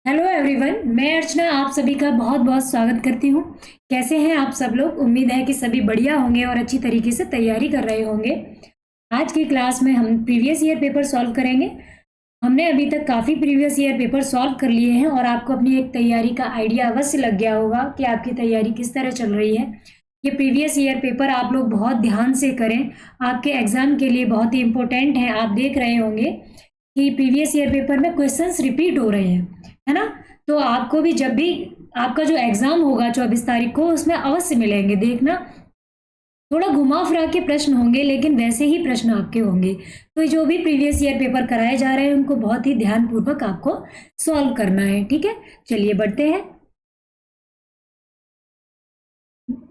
Hello everyone, मैं अर्चना आप सभी का बहुत बहुत स्वागत करती हूँ। कैसे हैं आप सब लोग? उम्मीद है कि सभी बढ़िया होंगे और अच्छी तरीके से तैयारी कर रहे होंगे। आज की क्लास में हम प्रीवियस ईयर पेपर सॉल्व करेंगे। हमने अभी तक काफ़ी प्रीवियस ईयर पेपर सॉल्व कर लिए हैं और आपको अपनी एक तैयारी का आइडिया अवश्य लग गया होगा कि आपकी तैयारी किस तरह चल रही है। ये प्रीवियस ईयर पेपर आप लोग बहुत ध्यान से करें, आपके एग्जाम के लिए बहुत ही इम्पोर्टेंट है। आप देख रहे होंगे कि प्रीवियस ईयर पेपर में क्वेश्चंस रिपीट हो रहे हैं, है ना? तो आपको भी जब भी आपका जो एग्जाम होगा 24 तारीख को, उसमें अवश्य मिलेंगे। देखना, थोड़ा घुमा फिरा के प्रश्न होंगे लेकिन वैसे ही प्रश्न आपके होंगे। तो जो भी प्रीवियस ईयर पेपर कराए जा रहे हैं उनको बहुत ही ध्यानपूर्वक आपको सॉल्व करना है। ठीक है, चलिए बढ़ते हैं।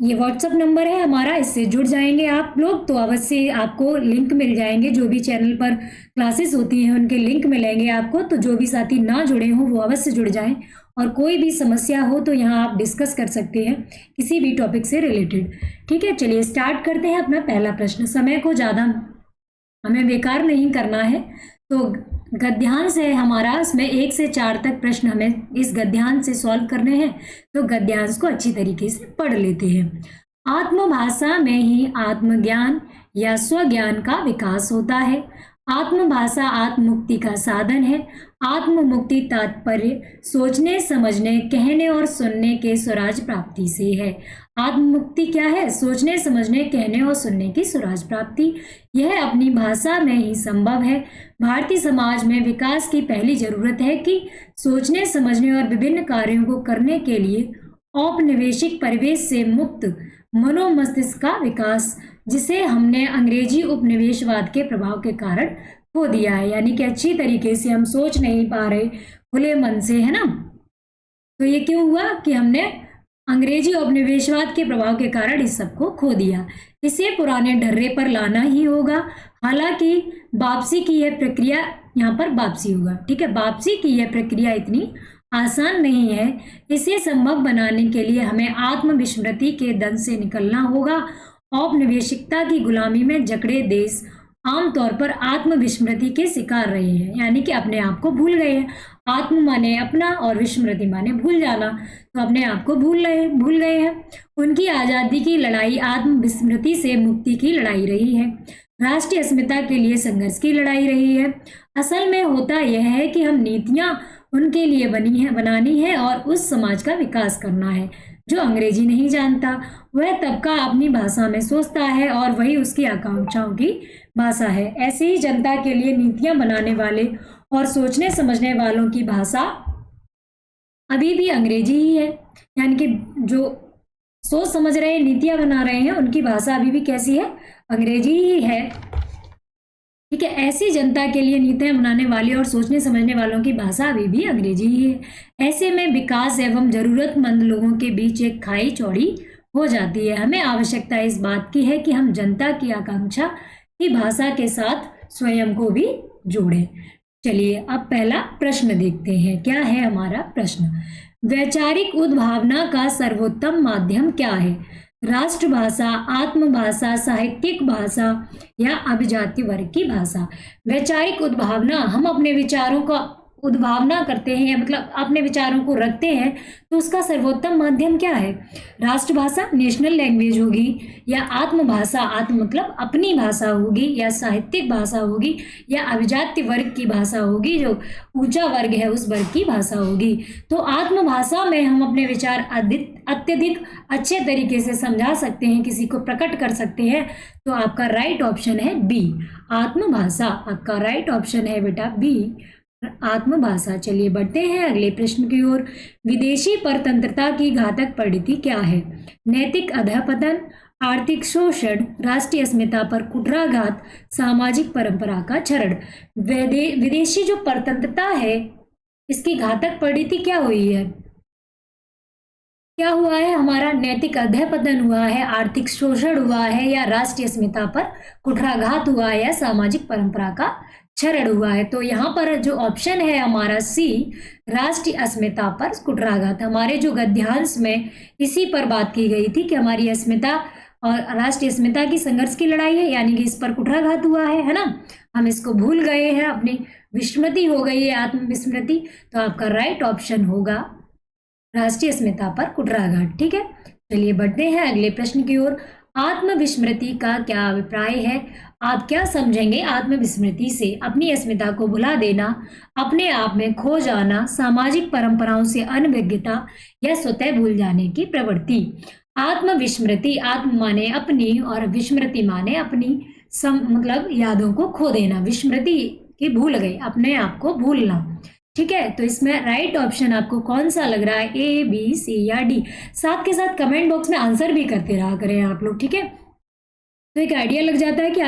ये व्हाट्सअप नंबर है हमारा, इससे जुड़ जाएंगे आप लोग तो अवश्य आपको लिंक मिल जाएंगे। जो भी चैनल पर क्लासेस होती हैं उनके लिंक मिलेंगे आपको। तो जो भी साथी ना जुड़े हों वो अवश्य जुड़ जाएं और कोई भी समस्या हो तो यहाँ आप डिस्कस कर सकते हैं किसी भी टॉपिक से रिलेटेड। ठीक है, चलिए स्टार्ट करते हैं अपना पहला प्रश्न। समय को ज़्यादा हमें बेकार नहीं करना है, तो गद्यांश है हमारा, उसमें 1 से 4 तक प्रश्न हमें इस गद्यांश से सॉल्व करने हैं। तो गद्यांश को अच्छी तरीके से पढ़ लेते हैं। आत्मभाषा में ही आत्मज्ञान या स्वज्ञान का विकास होता है। आत्मभाषा आत्ममुक्ति का साधन है। आत्ममुक्ति तात्पर्य सोचने, समझने, कहने और सुनने के स्वराज प्राप्ति से है। आत्ममुक्ति क्या है? सोचने, समझने, कहने और सुनने की स्वराज प्राप्ति। यह अपनी भाषा में ही संभव है। भारतीय समाज में विकास की पहली जरूरत है कि सोचने, समझने और विभिन्न कार्यों को करने के लिए औपनिवेशिक परिवेश से मुक्त मनोमस्तिष्क का विकास, जिसे हमने अंग्रेजी उपनिवेशवाद के प्रभाव के कारण खो दिया है। यानी कि अच्छी तरीके से हम सोच नहीं पा रहे खुले मन से, है ना? तो ये क्यों हुआ कि हमने अंग्रेजी उपनिवेशवाद के प्रभाव के कारण इस सबको खो दिया। इसे पुराने ढर्रे पर लाना ही होगा। हालांकि वापसी की यह प्रक्रिया, यहाँ पर वापसी होगा, ठीक है, वापसी की यह प्रक्रिया इतनी आसान नहीं है। इसे संभव बनाने के लिए हमें आत्मविस्मृति के दंश से निकलना होगा। औपनिवेशिकता की गुलामी में जकड़े देश आमतौर पर आत्मविस्मृति के शिकार रहे हैं, यानी कि अपने आप को भूल गए हैं। आत्म माने अपना और विस्मृति माने भूल जाना, तो अपने आप को भूल गए हैं। उनकी आजादी की लड़ाई आत्मविस्मृति से मुक्ति की लड़ाई रही है, राष्ट्रीय अस्मिता के लिए संघर्ष की लड़ाई रही है। असल में होता यह है कि हम नीतियां उनके लिए बनानी है और उस समाज का विकास करना है जो अंग्रेजी नहीं जानता। वह तबका अपनी भाषा में सोचता है और वही उसकी आकांक्षाओं की भाषा है। ऐसे ही जनता के लिए नीतियां बनाने वाले और सोचने समझने वालों की भाषा अभी भी अंग्रेजी ही है। यानी कि जो सोच समझ रहे हैं, नीतियां बना रहे हैं, उनकी भाषा अभी भी कैसी है? अंग्रेजी ही है। ठीक है, ऐसी जनता के लिए नीतियां बनाने वाले और सोचने समझने वालों की भाषा अभी भी अंग्रेजी ही है। ऐसे में विकास एवं जरूरतमंद लोगों के बीच एक खाई चौड़ी हो जाती है। हमें आवश्यकता इस बात की है कि हम जनता की आकांक्षा की भाषा के साथ स्वयं को भी जोड़ें। चलिए अब पहला प्रश्न देखते हैं। क्या है हमारा प्रश्न? वैचारिक उद्भावना का सर्वोत्तम माध्यम क्या है? राष्ट्रभाषा, आत्मभाषा, साहित्यिक भाषा या अभिजाति वर्ग की भाषा? वैचारिक उद्भावना, हम अपने विचारों का उद्भावना करते हैं, मतलब अपने विचारों को रखते हैं, तो उसका सर्वोत्तम माध्यम क्या है? राष्ट्रभाषा नेशनल लैंग्वेज होगी, या आत्मभाषा, आत्म मतलब अपनी भाषा होगी, या साहित्यिक भाषा होगी, या अभिजाति वर्ग की भाषा होगी, जो ऊंचा वर्ग है उस वर्ग की भाषा होगी। तो आत्मभाषा में हम अपने विचार अत्यधिक अच्छे तरीके से समझा सकते हैं, किसी को प्रकट कर सकते हैं। तो आपका राइट ऑप्शन है बी, आत्मभाषा। आपका राइट ऑप्शन है बेटा बी, आत्मभाषा। चलिए बढ़ते हैं अगले प्रश्न की ओर। विदेशी परतंत्रता की घातक परिणति क्या है? नैतिक अधःपतन, आर्थिक शोषण, राष्ट्रीय अस्मिता पर कुठाराघात, सामाजिक परंपरा का क्षरण। विदेशी जो परतंत्रता है, इसकी घातक परिणति क्या हुई है? क्या हुआ है? हमारा नैतिक अधःपतन हुआ है, आर्थिक शोषण हुआ है, या राष्ट्रीय अस्मिता पर कुठाराघात हुआ है, या सामाजिक परंपरा का क्षरण हुआ है। तो यहाँ पर जो ऑप्शन है हमारा सी, राष्ट्रीय अस्मिता पर कुठाराघात। हमारे जो गद्यांश में इसी पर बात की गई थी कि हमारी अस्मिता और राष्ट्रीय अस्मिता की संघर्ष की लड़ाई है, यानी कि इस पर कुठाराघात हुआ है ना, हम इसको भूल गए हैं, अपनी विस्मृति हो गई है, आत्मविस्मृति। तो आपका राइट ऑप्शन होगा राष्ट्रीय अस्मिता पर कुठाराघात। ठीक है, चलिए बढ़ते हैं अगले प्रश्न की ओर। आत्मविस्मृति का क्या अभिप्राय है? आप क्या समझेंगे आत्मविस्मृति से? अपनी अस्मिता को भुला देना, अपने आप में खो जाना, सामाजिक परंपराओं से अनभिज्ञता या स्वतः भूल जाने की प्रवृत्ति। आत्मविस्मृति, आत्म माने अपनी और विस्मृति माने अपनी मतलब यादों को खो देना, विस्मृति की भूल गए, अपने आप को भूलना। ठीक है, तो इसमें राइट ऑप्शन आपको कौन सा लग रहा है, ए, बी, सी या डी? साथ के साथ कमेंट बॉक्स में आंसर भी करते रहा करें आप लोग। ठीक है, तो एक आइडिया लग जाता है कि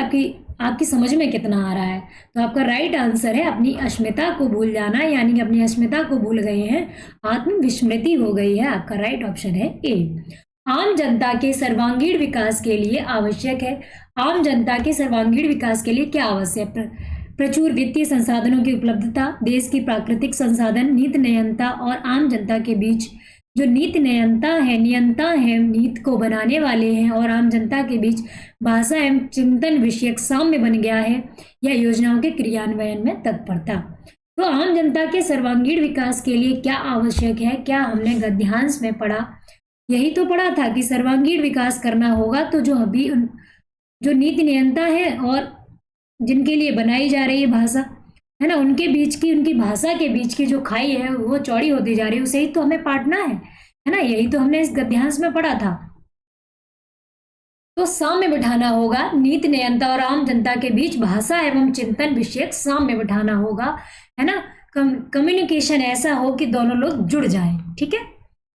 आपकी समझ में कितना आ रहा है। तो आपका राइट आंसर है अपनी अस्मिता को भूल जाना, यानी कि अपनी अस्मिता को भूल गए हैं, आत्मविस्मृति हो गई है। आपका राइट ऑप्शन है ए। आम जनता के सर्वांगीण विकास के लिए आवश्यक है। आम जनता के सर्वांगीण विकास के लिए क्या आवश्यक है? प्रचुर वित्तीय संसाधनों की उपलब्धता, देश की प्राकृतिक संसाधन, नीति नियंता और आम जनता के बीच जो नियंता है, नीति को बनाने वाले हैं और आम जनता के बीच भाषा एवं चिंतन विषयक साम्य बन गया है, या योजनाओं के क्रियान्वयन में तत्परता। तो आम जनता के सर्वांगीण विकास के लिए क्या आवश्यक है? क्या हमने गद्यांश में पढ़ा? यही तो पढ़ा था कि सर्वांगीण विकास करना होगा, तो जो अभी जो नीति नियंता है और जिनके लिए बनाई जा रही है भाषा, है ना, उनके बीच की, उनकी भाषा के बीच की जो खाई है वो चौड़ी होती जा रही है, उसे ही तो हमें पाटना है ना, यही तो हमने इस गद्यांश में पढ़ा था। तो साम्य बिठाना होगा, नीति नियंता और आम जनता के बीच भाषा एवं चिंतन विषयक साम्य बिठाना होगा, है ना, कम्युनिकेशन ऐसा हो कि दोनों लोग जुड़ जाएं। ठीक है,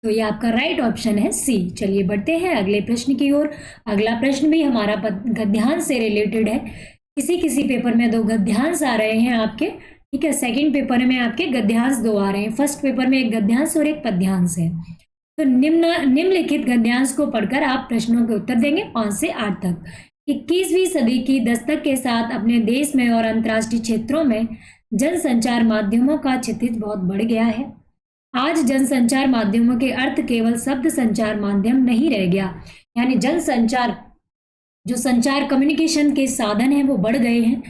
तो ये आपका राइट ऑप्शन है सी। चलिए बढ़ते हैं अगले प्रश्न की ओर। अगला प्रश्न भी हमारा गद्यांश से रिलेटेड है। किसी पेपर में 2 गद्यांश आ रहे हैं आपके। ठीक है, सेकंड पेपर में आपके गद्यांश 2 आ रहे हैं, फर्स्ट पेपर में एक गद्यांश और एक पद्यांश है। तो निम्नलिखित गद्यांश को पढ़कर आप प्रश्नों के उत्तर देंगे 5 से 8 तक। 21वीं सदी की दस्तक के साथ अपने देश में और अंतर्राष्ट्रीय क्षेत्रों में जनसंचार माध्यमों का क्षितिज बहुत बढ़ गया है। आज जनसंचार माध्यमों के अर्थ केवल शब्द संचार माध्यम नहीं रह गया, यानी जनसंचार जो संचार कम्युनिकेशन के साधन हैं वो बढ़ गए हैं,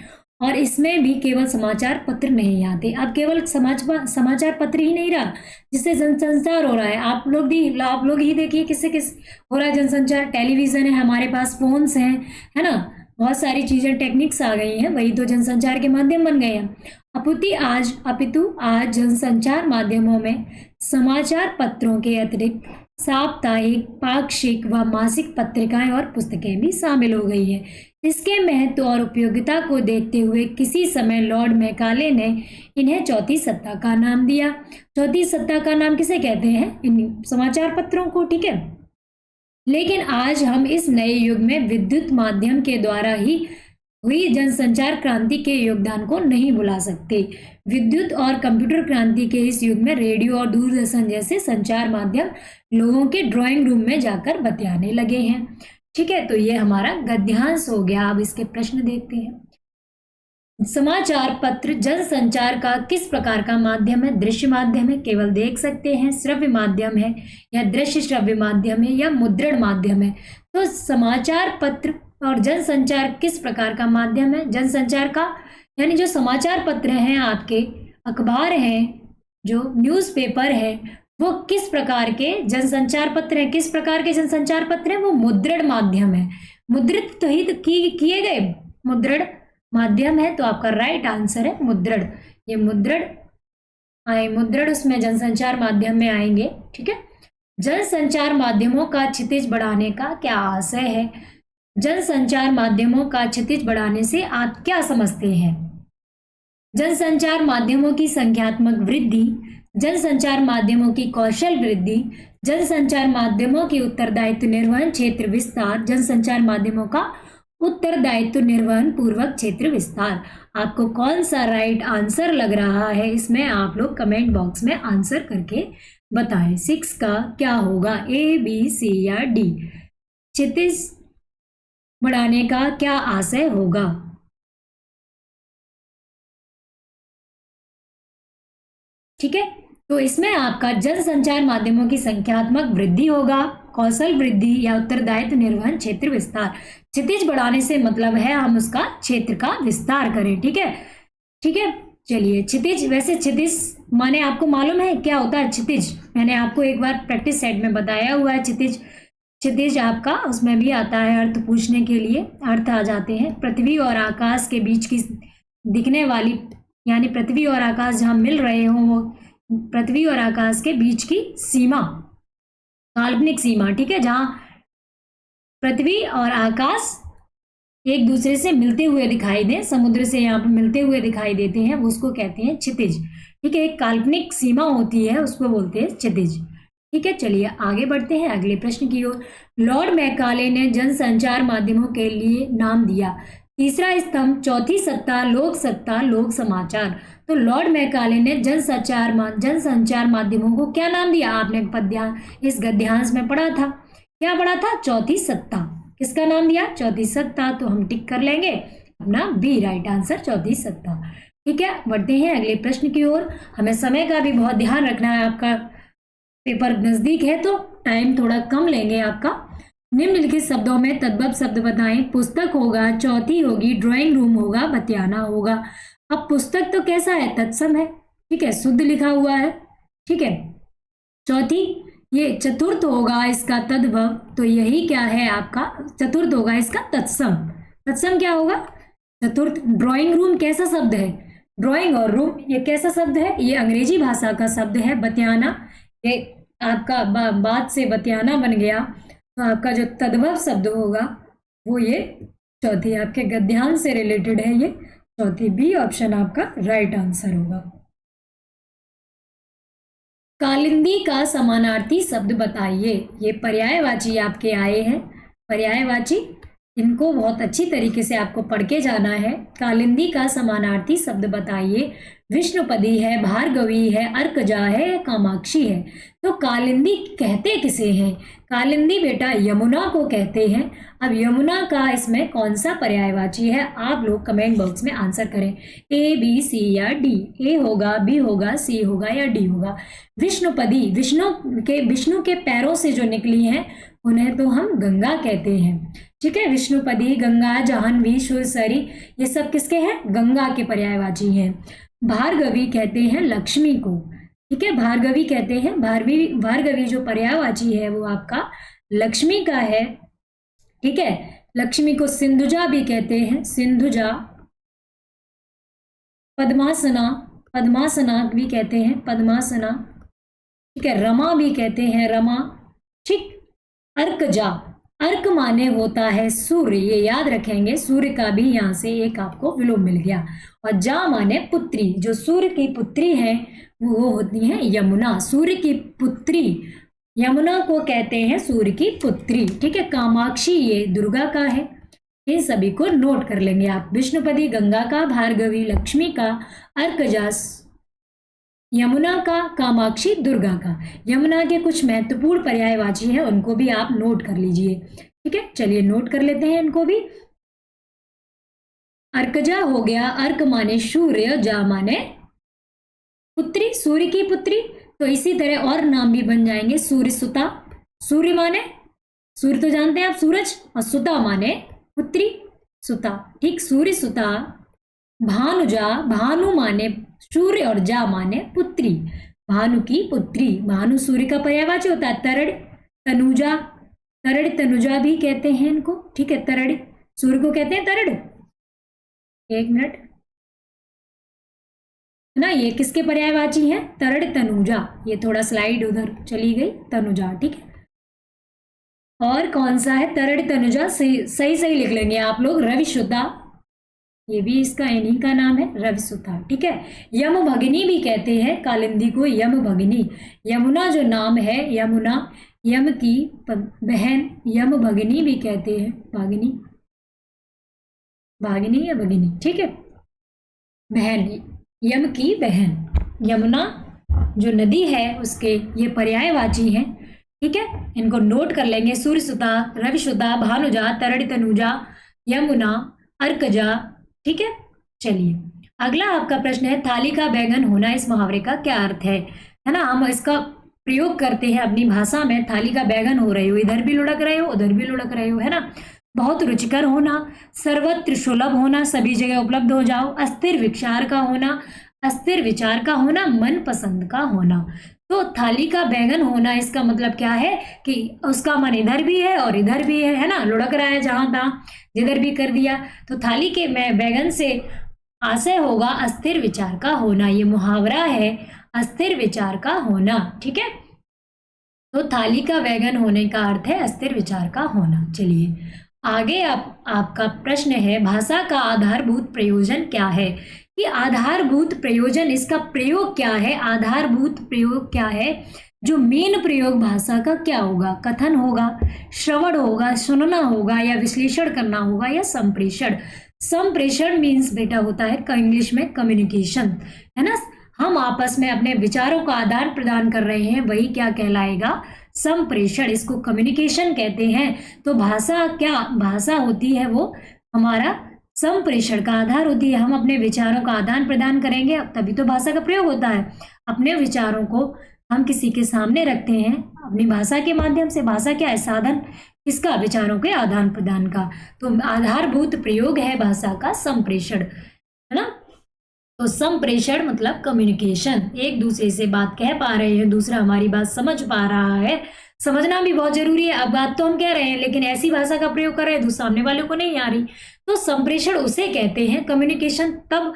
और इसमें भी केवल समाचार पत्र नहीं आते। अब केवल समाचार पत्र ही नहीं रहा जिससे जनसंचार हो रहा है। आप लोग ही देखिए किससे किस हो रहा है जनसंचार। टेलीविजन है हमारे पास, फोन्स हैं, है ना, बहुत सारी चीजें, टेक्निक्स आ गई हैं, वही तो जनसंचार के माध्यम बन गए हैं। अपितु आज जनसंचार माध्यमों में समाचार पत्रों के अतिरिक्त साप्ताहिक, पाक्षिक व मासिक पत्रिकाएं और पुस्तकें भी शामिल हो गई है। इसके महत्व और उपयोगिता को देखते हुए किसी समय लॉर्ड मैकाले ने इन्हें चौथी सत्ता का नाम दिया। चौथी सत्ता का नाम किसे कहते हैं? इन समाचार पत्रों को। ठीक है, लेकिन आज हम इस नए युग में विद्युत माध्यम के द्वारा ही हुई जनसंचार क्रांति के योगदान को नहीं भुला सकते। विद्युत और कंप्यूटर क्रांति के इस युग में रेडियो और दूरदर्शन जैसे संचार माध्यम लोगों के ड्राइंग रूम में जाकर बतियाने लगे हैं। ठीक है, तो ये हमारा गद्यांश हो गया। अब इसके प्रश्न देखते हैं। समाचार पत्र जनसंचार का किस प्रकार का माध्यम है? दृश्य माध्यम है, केवल देख सकते हैं, श्रव्य माध्यम है, या दृश्य श्रव्य माध्यम है, या मुद्रण माध्यम है? तो समाचार पत्र और जनसंचार किस प्रकार का माध्यम है? जनसंचार का, यानी जो समाचार पत्र हैं, आपके अखबार हैं, जो न्यूज़पेपर है, वो किस प्रकार के जनसंचार पत्र हैं? किस प्रकार के जनसंचार पत्र हैं? वो मुद्रण माध्यम है, मुद्रित तो ही किए गए मुद्रण माध्यम है। तो आपका राइट आंसर है मुद्रण। ये मुद्रण उसमें जनसंचार माध्यम में आएंगे। ठीक है, जनसंचार माध्यमों का क्षितिज बढ़ाने का क्या आशय है? जनसंचार माध्यमों का क्षितिज बढ़ाने से आप क्या समझते हैं? जनसंचार माध्यमों की संख्यात्मक वृद्धि, जनसंचार माध्यमों की कौशल वृद्धि, जनसंचार माध्यमों की उत्तरदायित्व निर्वहन क्षेत्र विस्तार, जनसंचार माध्यमों का उत्तरदायित्व निर्वहन पूर्वक क्षेत्र विस्तार। आपको कौन सा राइट आंसर लग रहा है? इसमें आप लोग कमेंट बॉक्स में आंसर करके बताएं। 6 का क्या होगा, ए, बी, सी या डी? क्षितिज बढ़ाने का क्या आशय होगा? ठीक है, तो इसमें आपका जनसंचार माध्यमों की संख्यात्मक वृद्धि होगा, कौशल वृद्धि या उत्तरदायित्व निर्वहन क्षेत्र विस्तार। क्षितिज बढ़ाने से मतलब है हम उसका क्षेत्र का विस्तार करें, ठीक है, ठीक है। चलिए क्षितिज, वैसे क्षितिज माने आपको मालूम है क्या होता है क्षितिज? मैंने आपको एक बार प्रैक्टिस सेट में बताया हुआ है क्षितिज। क्षितिज आपका उसमें भी आता है अर्थ पूछने के लिए, अर्थ आ जाते हैं पृथ्वी और आकाश के बीच की दिखने वाली, यानी पृथ्वी और आकाश जहां मिल रहे हों वो पृथ्वी और आकाश के बीच की सीमा, काल्पनिक सीमा, ठीक है, जहां पृथ्वी और आकाश एक दूसरे से मिलते हुए दिखाई दें, समुद्र से यहाँ पर मिलते हुए दिखाई देते हैं, उसको कहते हैं क्षितिज, ठीक है। एक काल्पनिक सीमा होती है उसको बोलते हैं क्षितिज, ठीक है। चलिए आगे बढ़ते हैं अगले प्रश्न की ओर। लॉर्ड मैकाले ने जनसंचार माध्यमों के लिए नाम दिया। तीसरा स्तंभ, चौथी सत्ता, लोक समाचार। तो लॉर्ड मैकाले ने जनसंचार माध्यमों को क्या नाम दिया? आपने इस गद्यांश में पढ़ा था, क्या पढ़ा था? चौथी सत्ता। किसका नाम दिया? चौथी सत्ता। तो हम टिक कर लेंगे अपना बी, राइट आंसर चौथी सत्ता, ठीक है। बढ़ते हैं अगले प्रश्न की ओर। हमें समय का भी बहुत ध्यान रखना है, आपका पेपर नजदीक है तो टाइम थोड़ा कम लेंगे आपका। निम्नलिखित शब्दों में तद्भव शब्द बताएं। पुस्तक होगा, चौथी होगी, ड्राइंग रूम होगा, बतियाना होगा। अब पुस्तक तो कैसा है? तत्सम है, ठीक है, शुद्ध लिखा हुआ है, ठीक है। चौथी, ये चतुर्थ होगा इसका तद्भव, तो यही क्या है आपका? चतुर्थ होगा इसका तत्सम। तत्सम क्या होगा? चतुर्थ। ड्राइंग रूम कैसा शब्द है? ड्राइंग और रूम ये कैसा शब्द है? ये अंग्रेजी भाषा का शब्द है। बतियाना, ये आपका बात से बतियाना बन गया, तो आपका जो तद्भव शब्द होगा वो ये चौथी, आपके गद्यांश से रिलेटेड है ये चौथी, बी ऑप्शन आपका राइट आंसर होगा। कालिंदी का समानार्थी शब्द बताइए। ये पर्यायवाची आपके आए हैं, पर्यायवाची, इनको बहुत अच्छी तरीके से आपको पढ़ के जाना है। कालिंदी का समानार्थी शब्द बताइए। विष्णुपदी है, भार्गवी है, अर्कजा है, कामाक्षी है। तो कालिंदी कहते किसे हैं? कालिंदी बेटा यमुना को कहते हैं। अब यमुना का इसमें कौन सा पर्यायवाची है? आप लोग कमेंट बॉक्स में आंसर करें, ए, बी, सी या डी। ए होगा, बी होगा, सी होगा या डी होगा। विष्णुपदी, विष्णु के पैरों से जो निकली हैं उन्हें तो हम गंगा कहते हैं, ठीक है। विष्णुपदी, गंगा, जाह्नवी, सुरसरी, ये सब किसके हैं? गंगा के पर्यायवाची हैं। भार्गवी कहते हैं लक्ष्मी को, ठीक है, भार्गवी कहते हैं। भार्गवी जो पर्यायवाची है वो आपका लक्ष्मी का है, ठीक है। लक्ष्मी को सिंधुजा भी कहते हैं, सिंधुजा। पद्मासना, पद्मासना भी कहते हैं, पद्मासना, ठीक है। रमा भी कहते हैं, रमा, ठीक। अर्कजा, अर्क माने होता है सूर्य, ये याद रखेंगे, सूर्य का भी यहाँ से एक आपको विलोम मिल गया। और जा माने पुत्री, जो सूर्य की पुत्री है वो होती है यमुना, सूर्य की पुत्री यमुना को कहते हैं सूर्य की पुत्री, ठीक है। कामाक्षी ये दुर्गा का है, इन सभी को नोट कर लेंगे आप। विष्णुपदी गंगा का, भार्गवी लक्ष्मी का, अर्कजा यमुना का, कामाक्षी दुर्गा का। यमुना के कुछ महत्वपूर्ण पर्यायवाची हैं, उनको भी आप नोट कर लीजिए, ठीक है। चलिए नोट कर लेते हैं इनको भी। अर्कजा हो गया, अर्क माने सूर्य, जा माने पुत्री, सूर्य की पुत्री। तो इसी तरह और नाम भी बन जाएंगे, सूर्य सुता, सूर्य माने सूर्य तो जानते हैं आप सूरज, और सुता माने पुत्री, सुता, ठीक, सूर्य सुता। भानुजा, भानु माने सूर्य और जा माने पुत्री, भानु की पुत्री। भानु सूर्य का पर्यायवाची होता है। तरड़, तनुजा, तरड़ तनुजा भी कहते हैं इनको, ठीक है। तरड़ सूर्य को कहते हैं तरड़, एक मिनट ना, ये किसके पर्यायवाची हैं? तरड़ तनुजा, ये थोड़ा स्लाइड उधर चली गई, तनुजा, ठीक है। और कौन सा है? तरड़ तनुजा, सही लिख लेंगे आप लोग। रविसुता, ये भी इसका इन्हीं का नाम है, रविसुता, ठीक है। यम भगिनी भी कहते हैं कालिंदी को, यम भगिनी। यमुना जो नाम है, यमुना यम की बहन, यम भगिनी भी कहते हैं, भागिनी, भागिनी या भगिनी, ठीक है, बहन, यम की बहन। यमुना जो नदी है उसके ये पर्यायवाची हैं, ठीक है, इनको नोट कर लेंगे। सूर्यसुता, रविसुता, भानुजा, तरड़ तनुजा, यमुना, अर्कजा, ठीक है। चलिए अगला आपका प्रश्न है, थाली का बैंगन होना इस मुहावरे का क्या अर्थ है? है ना, हम इसका प्रयोग करते हैं अपनी भाषा में। थाली का बैगन हो रहे हो, इधर भी लुढ़क रहे हो उधर भी लुढ़क रहे हो, है ना। बहुत रुचिकर होना, सर्वत्र सुलभ होना, सभी जगह उपलब्ध हो जाओ, अस्थिर विचार का होना, अस्थिर विचार का होना, मन पसंद का होना। तो थाली का बैगन होना इसका मतलब क्या है कि उसका मन इधर भी है और इधर भी है ना, लुढ़क रहा है जहां तहां, जिधर भी कर दिया। तो थाली के मैं बैगन से आशय होगा अस्थिर विचार का होना, ये मुहावरा है, अस्थिर विचार का होना, ठीक है। तो थाली का बैगन होने का अर्थ है अस्थिर विचार का होना। चलिए आगे आपका प्रश्न है, भाषा का आधारभूत प्रयोजन क्या है। कि आधारभूत प्रयोजन, इसका प्रयोग क्या है, आधारभूत प्रयोग क्या है, जो मेन प्रयोग भाषा का क्या होगा। कथन होगा, श्रवण होगा, सुनना होगा, या विश्लेषण करना होगा, या संप्रेषण। संप्रेषण मीन्स बेटा होता है इंग्लिश में कम्युनिकेशन, है ना। हम आपस में अपने विचारों का आदान प्रदान कर रहे हैं, वही क्या कहलाएगा, संप्रेषण, इसको कम्युनिकेशन कहते हैं। तो भाषा क्या, भाषा होती है वो हमारा संप्रेषण का आधार होती है। हम अपने विचारों का आदान प्रदान करेंगे तभी तो भाषा का प्रयोग होता है। अपने विचारों को हम किसी के सामने रखते हैं अपनी भाषा के माध्यम से। भाषा क्या है, साधन किसका, विचारों के आदान प्रदान का। तो आधारभूत प्रयोग है भाषा का संप्रेषण, है ना। तो संप्रेषण मतलब कम्युनिकेशन, एक दूसरे से बात कह पा रहे हैं, दूसरा हमारी बात समझ पा रहा है। समझना भी बहुत जरूरी है। अब बात तो हम कह रहे हैं लेकिन ऐसी भाषा का प्रयोग कर रहे हैं जो सामने वाले को नहीं आ रही, तो संप्रेषण उसे कहते हैं। कम्युनिकेशन तब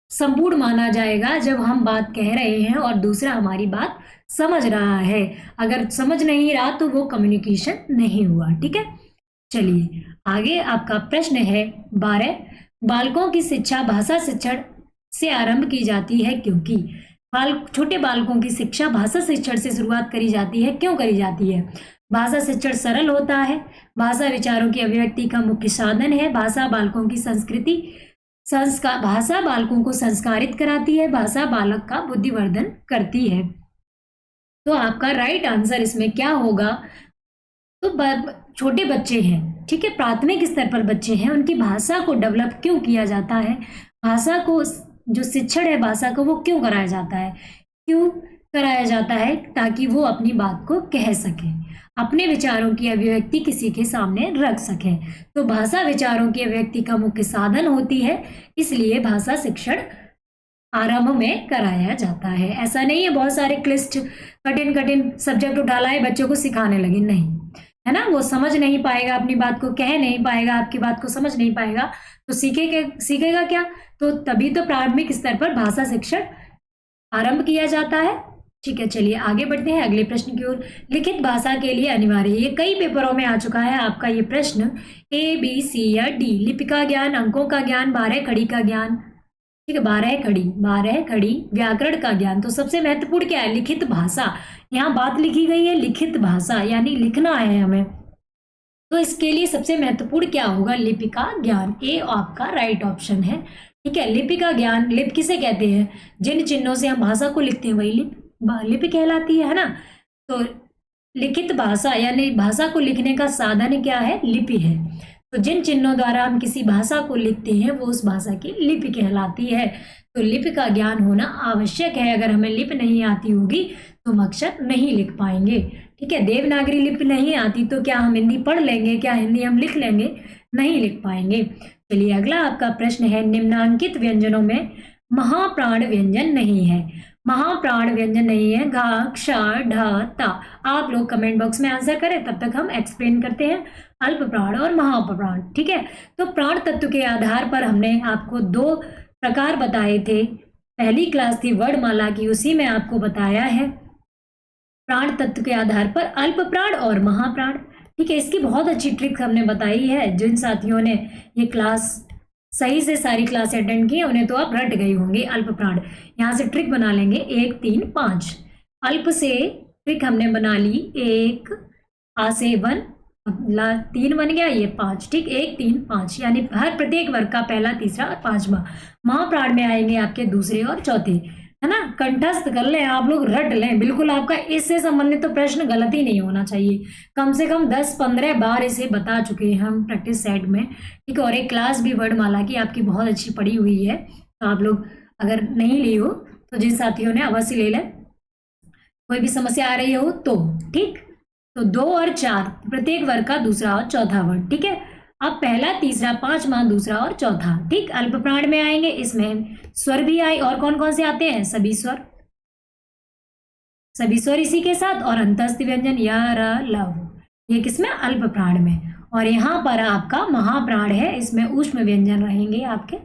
संपूर्ण माना जाएगा जब हम बात कह रहे हैं और दूसरा हमारी बात समझ रहा है। अगर समझ नहीं रहा तो वो कम्युनिकेशन नहीं हुआ, ठीक है। चलिए आगे आपका प्रश्न है 12, बालकों की शिक्षा भाषा शिक्षण से आरंभ की जाती है क्योंकि। छोटे बालकों की शिक्षा भाषा शिक्षण से शुरुआत करी जाती है, क्यों करी जाती है। भाषा शिक्षण सरल होता है, भाषा विचारों की अभिव्यक्ति का मुख्य साधन है, भाषा बालकों की संस्कृति संस्कार, भाषा बालकों को संस्कारित कराती है, भाषा बालक का बुद्धिवर्धन करती है। तो आपका राइट आंसर इसमें क्या होगा, तो छोटे बच्चे हैं, ठीक है, प्राथमिक स्तर पर बच्चे हैं, उनकी भाषा को डेवलप क्यों किया जाता है, भाषा को जो शिक्षण है भाषा को वो क्यों कराया जाता है, क्यों कराया जाता है, ताकि वो अपनी बात को कह सके, अपने विचारों की अभिव्यक्ति किसी के सामने रख सके। तो भाषा विचारों की अभिव्यक्ति का मुख्य साधन होती है, इसलिए भाषा शिक्षण आरंभ में कराया जाता है। ऐसा नहीं है बहुत सारे क्लिष्ट कठिन कठिन सब्जेक्ट उठा लाए बच्चों को सिखाने लगे, नहीं, है ना। वो समझ नहीं पाएगा, अपनी बात को कह नहीं पाएगा, आपकी बात को समझ नहीं पाएगा, तो सीखेगा क्या। तो तभी तो प्रारंभिक स्तर पर भाषा शिक्षण आरंभ किया जाता है, ठीक है। चलिए आगे बढ़ते हैं अगले प्रश्न की ओर। लिखित भाषा के लिए अनिवार्य, ये कई पेपरों में आ चुका है आपका ये प्रश्न, A, B, C या D। लिपि का ज्ञान, अंकों का ज्ञान, 12 खड़ी का ज्ञान, ठीक है, 12 खड़ी व्याकरण का ज्ञान। तो सबसे महत्वपूर्ण क्या है, लिखित भाषा। यहाँ बात लिखी गई है लिखित भाषा, यानी लिखना है हमें, तो इसके लिए सबसे महत्वपूर्ण क्या होगा, लिपि का ज्ञान। ए आपका राइट ऑप्शन है, ठीक है। लिपि का ज्ञान, लिपि किसे कहते हैं, जिन चिन्हों से हम भाषा को लिखते हैं वही लिपि कहलाती है ना। तो लिखित भाषा यानी भाषा को लिखने का साधन क्या है, लिपि है। तो जिन चिन्हों द्वारा हम किसी भाषा को लिखते हैं वो उस भाषा की लिपि कहलाती है। तो लिपि का ज्ञान होना आवश्यक है। अगर हमें लिपि नहीं आती होगी तो हम अक्षर नहीं लिख पाएंगे, ठीक है। देवनागरी लिपि नहीं आती तो क्या हम हिंदी पढ़ लेंगे, क्या हिंदी हम लिख लेंगे, नहीं लिख पाएंगे। चलिए अगला आपका प्रश्न है, निम्नांकित व्यंजनों में महाप्राण व्यंजन नहीं है। महाप्राण व्यंजन नहीं है, घ, क्ष, ढ, ता। आप लोग कमेंट बॉक्स में आंसर करें, तब तक हम एक्सप्लेन करते हैं अल्प प्राण और महाप्राण, ठीक है। तो प्राण तत्व के आधार पर हमने आपको 2 प्रकार बताए थे, पहली क्लास थी वर्णमाला की, उसी में आपको बताया है प्राण तत्व के आधार पर अल्प प्राण और महाप्राण, ठीक है। इसकी बहुत अच्छी ट्रिक हमने बताई है। जिन साथियों ने ये क्लास सही से सारी क्लास अटेंड की उन्हें तो आप रट गए होंगे। अल्प प्राण यहाँ से ट्रिक बना लेंगे, 1 3 5। अल्प से ट्रिक हमने बना ली, 1 आ से 1, 3 बन गया, ये 5, ठीक, 1 3 5, यानी हर प्रत्येक वर्ग का पहला, तीसरा और 5वां। महाप्राण में आएंगे आपके दूसरे और चौथे, है ना। कंठस्थ कर लें आप लोग, रट लें बिल्कुल। आपका इससे संबंधित तो प्रश्न गलत ही नहीं होना चाहिए। कम से कम 10-15 बार इसे बता चुके हैं हम प्रैक्टिस सेट में, ठीक है। और एक क्लास भी वर्णमाला की आपकी बहुत अच्छी पड़ी हुई है, तो आप लोग अगर नहीं ली हो तो जिन साथियों ने अवश्य ले लें। कोई भी समस्या आ रही हो तो, ठीक। तो 2 और 4 प्रत्येक वर्ग का दूसरा और चौथा वर्ड, ठीक है। अब पहला, तीसरा, पांचवा, दूसरा और चौथा, ठीक। अल्प प्राण में आएंगे, इसमें स्वर भी आए, और कौन कौन से आते हैं? सभी स्वर, सभी स्वर इसी के साथ, और अंतस्थ व्यंजन य, र, लव, ये किसमें? अल्प प्राण में। और यहाँ पर आपका महाप्राण है, इसमें ऊष्म व्यंजन रहेंगे आपके,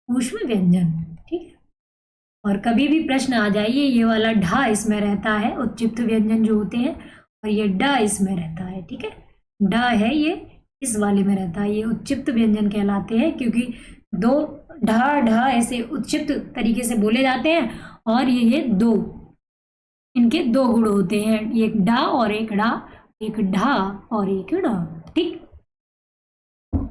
ऊष्म व्यंजन, ठीक है। और कभी भी प्रश्न आ जाइए, ये वाला ढा इसमें रहता है, उच्चिप्त व्यंजन जो होते हैं, और ये ड इसमें रहता है, ठीक है। ड है ये इस वाले में रहता है, ये उच्चिप्त व्यंजन कहलाते हैं, क्योंकि दो ढा ढा ऐसे उच्चिप्त तरीके से बोले जाते हैं, और ये दो, इनके दो गुण होते हैं, एक डा और एक डा, एक ढा और एक डा, ठीक।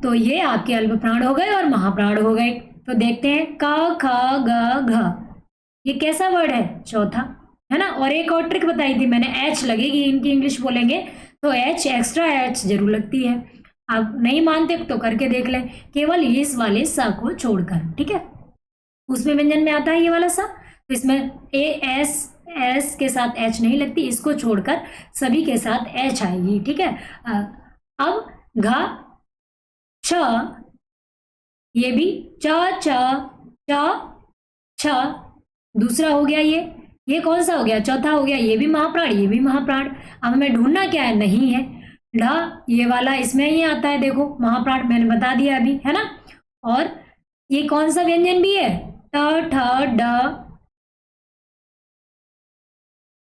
तो ये आपके अल्प प्राण हो गए और महाप्राण हो गए। तो देखते हैं, क, ख, ग, घ, ये कैसा वर्ड है? चौथा, है ना। और एक और ट्रिक बताई थी मैंने, एच लगेगी, इनकी इंग्लिश बोलेंगे तो एच, एक्स्ट्रा एच जरूर लगती है। आप नहीं मानते तो करके देख लें, केवल इस वाले सा को छोड़कर, ठीक है। उसमें व्यंजन में आता है ये वाला सा, तो इसमें ए एस के साथ एच नहीं लगती, इसको छोड़कर सभी के साथ एच आएगी, ठीक है। अब घ, छ, ये भी च, च, च, छ, दूसरा हो गया ये कौन सा हो गया? चौथा हो गया, ये भी महाप्राण, ये भी महाप्राण। अब हमें ढूंढना क्या है? नहीं है ढ, ये वाला इसमें ही आता है, देखो महाप्राण मैंने बता दिया अभी, है ना। और ये कौन सा व्यंजन भी है? ट, ठ, ड,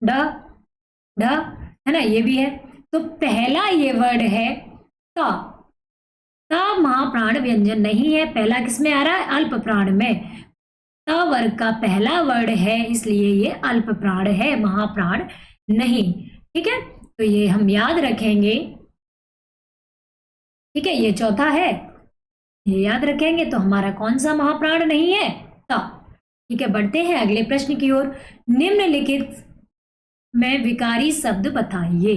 ड, ढ, है ना, ये भी है। तो पहला ये वर्ड है ता, ता महाप्राण व्यंजन नहीं है, पहला किसमें आ रहा है? अल्प प्राण में। ता वर्ग का पहला वर्ड है, इसलिए ये अल्प प्राण है, महाप्राण नहीं, ठीक है। तो ये हम याद रखेंगे, ठीक है। ये चौथा है, ये याद रखेंगे, तो हमारा कौन सा महाप्राण नहीं है? ता, ठीक है। बढ़ते हैं अगले प्रश्न की ओर। निम्नलिखित में विकारी शब्द बताइए।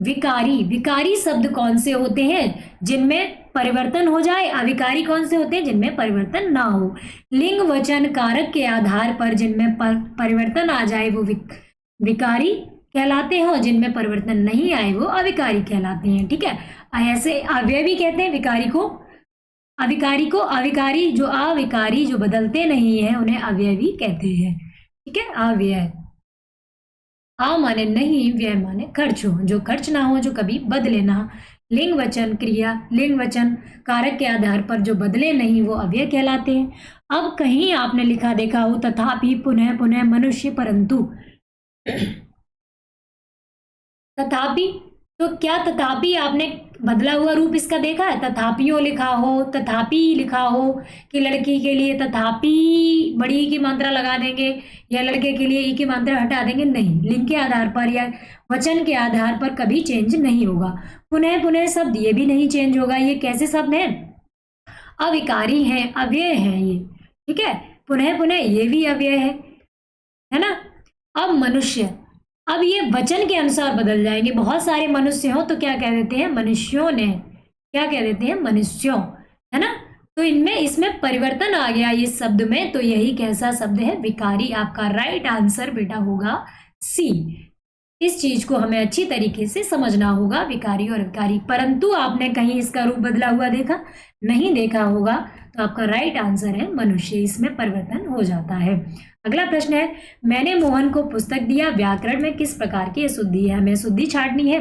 विकारी शब्द कौन से होते हैं? जिनमें परिवर्तन हो जाए। अविकारी कौन से होते हैं? जिनमें परिवर्तन ना हो। लिंग वचन कारक के आधार पर जिनमें परिवर्तन आ जाए वो विकारी कहलाते हैं, और जिनमें परिवर्तन नहीं आए वो अविकारी कहलाते हैं, ठीक है। ऐसे अव्ययी कहते हैं विकारी को, अविकारी को अविकारी, जो अविकारी जो बदलते नहीं है उन्हें अव्ययी कहते हैं, ठीक है। अव्यय, आ माने नहीं, व्यय माने खर्च हो, जो खर्च ना हो, जो कभी बदले ना। लिंग वचन क्रिया, लिंग वचन कारक के आधार पर जो बदले नहीं वो अव्यय कहलाते हैं। अब कहीं आपने लिखा देखा हो तथापि, पुनः पुनः, मनुष्य, परंतु। तथापि, तो क्या तथापि आपने बदला हुआ रूप इसका देखा है? तथापियों लिखा हो, तथापि लिखा हो, कि लड़की के लिए तथापि बड़ी की मात्रा लगा देंगे, या लड़के के लिए ई की मात्रा हटा देंगे? नहीं, लिंग के आधार पर या वचन के आधार पर कभी चेंज नहीं होगा। पुनः पुनः शब्द ये भी नहीं चेंज होगा। ये कैसे शब्द हैं? अविकारी हैं, अव्यय हैं ये, ठीक है। पुनः पुनः ये भी अव्यय है ना। अब मनुष्य, अब ये वचन के अनुसार बदल जाएंगे। बहुत सारे मनुष्य हो तो क्या कह देते हैं? मनुष्यों ने, क्या कह देते हैं? मनुष्यों, है ना। तो इनमें इसमें परिवर्तन आ गया इस शब्द में, तो यही कैसा शब्द है? विकारी। आपका राइट आंसर बेटा होगा सी। इस चीज को हमें अच्छी तरीके से समझना होगा, विकारी और विकारी। परंतु आपने कहीं इसका रूप बदला हुआ देखा? नहीं देखा होगा, तो आपका राइट आंसर है मनुष्य, इसमें परिवर्तन हो जाता है। अगला प्रश्न है, मैंने मोहन को पुस्तक दिया, व्याकरण में किस प्रकार की अशुद्धि है? हमें शुद्धि छांटनी है।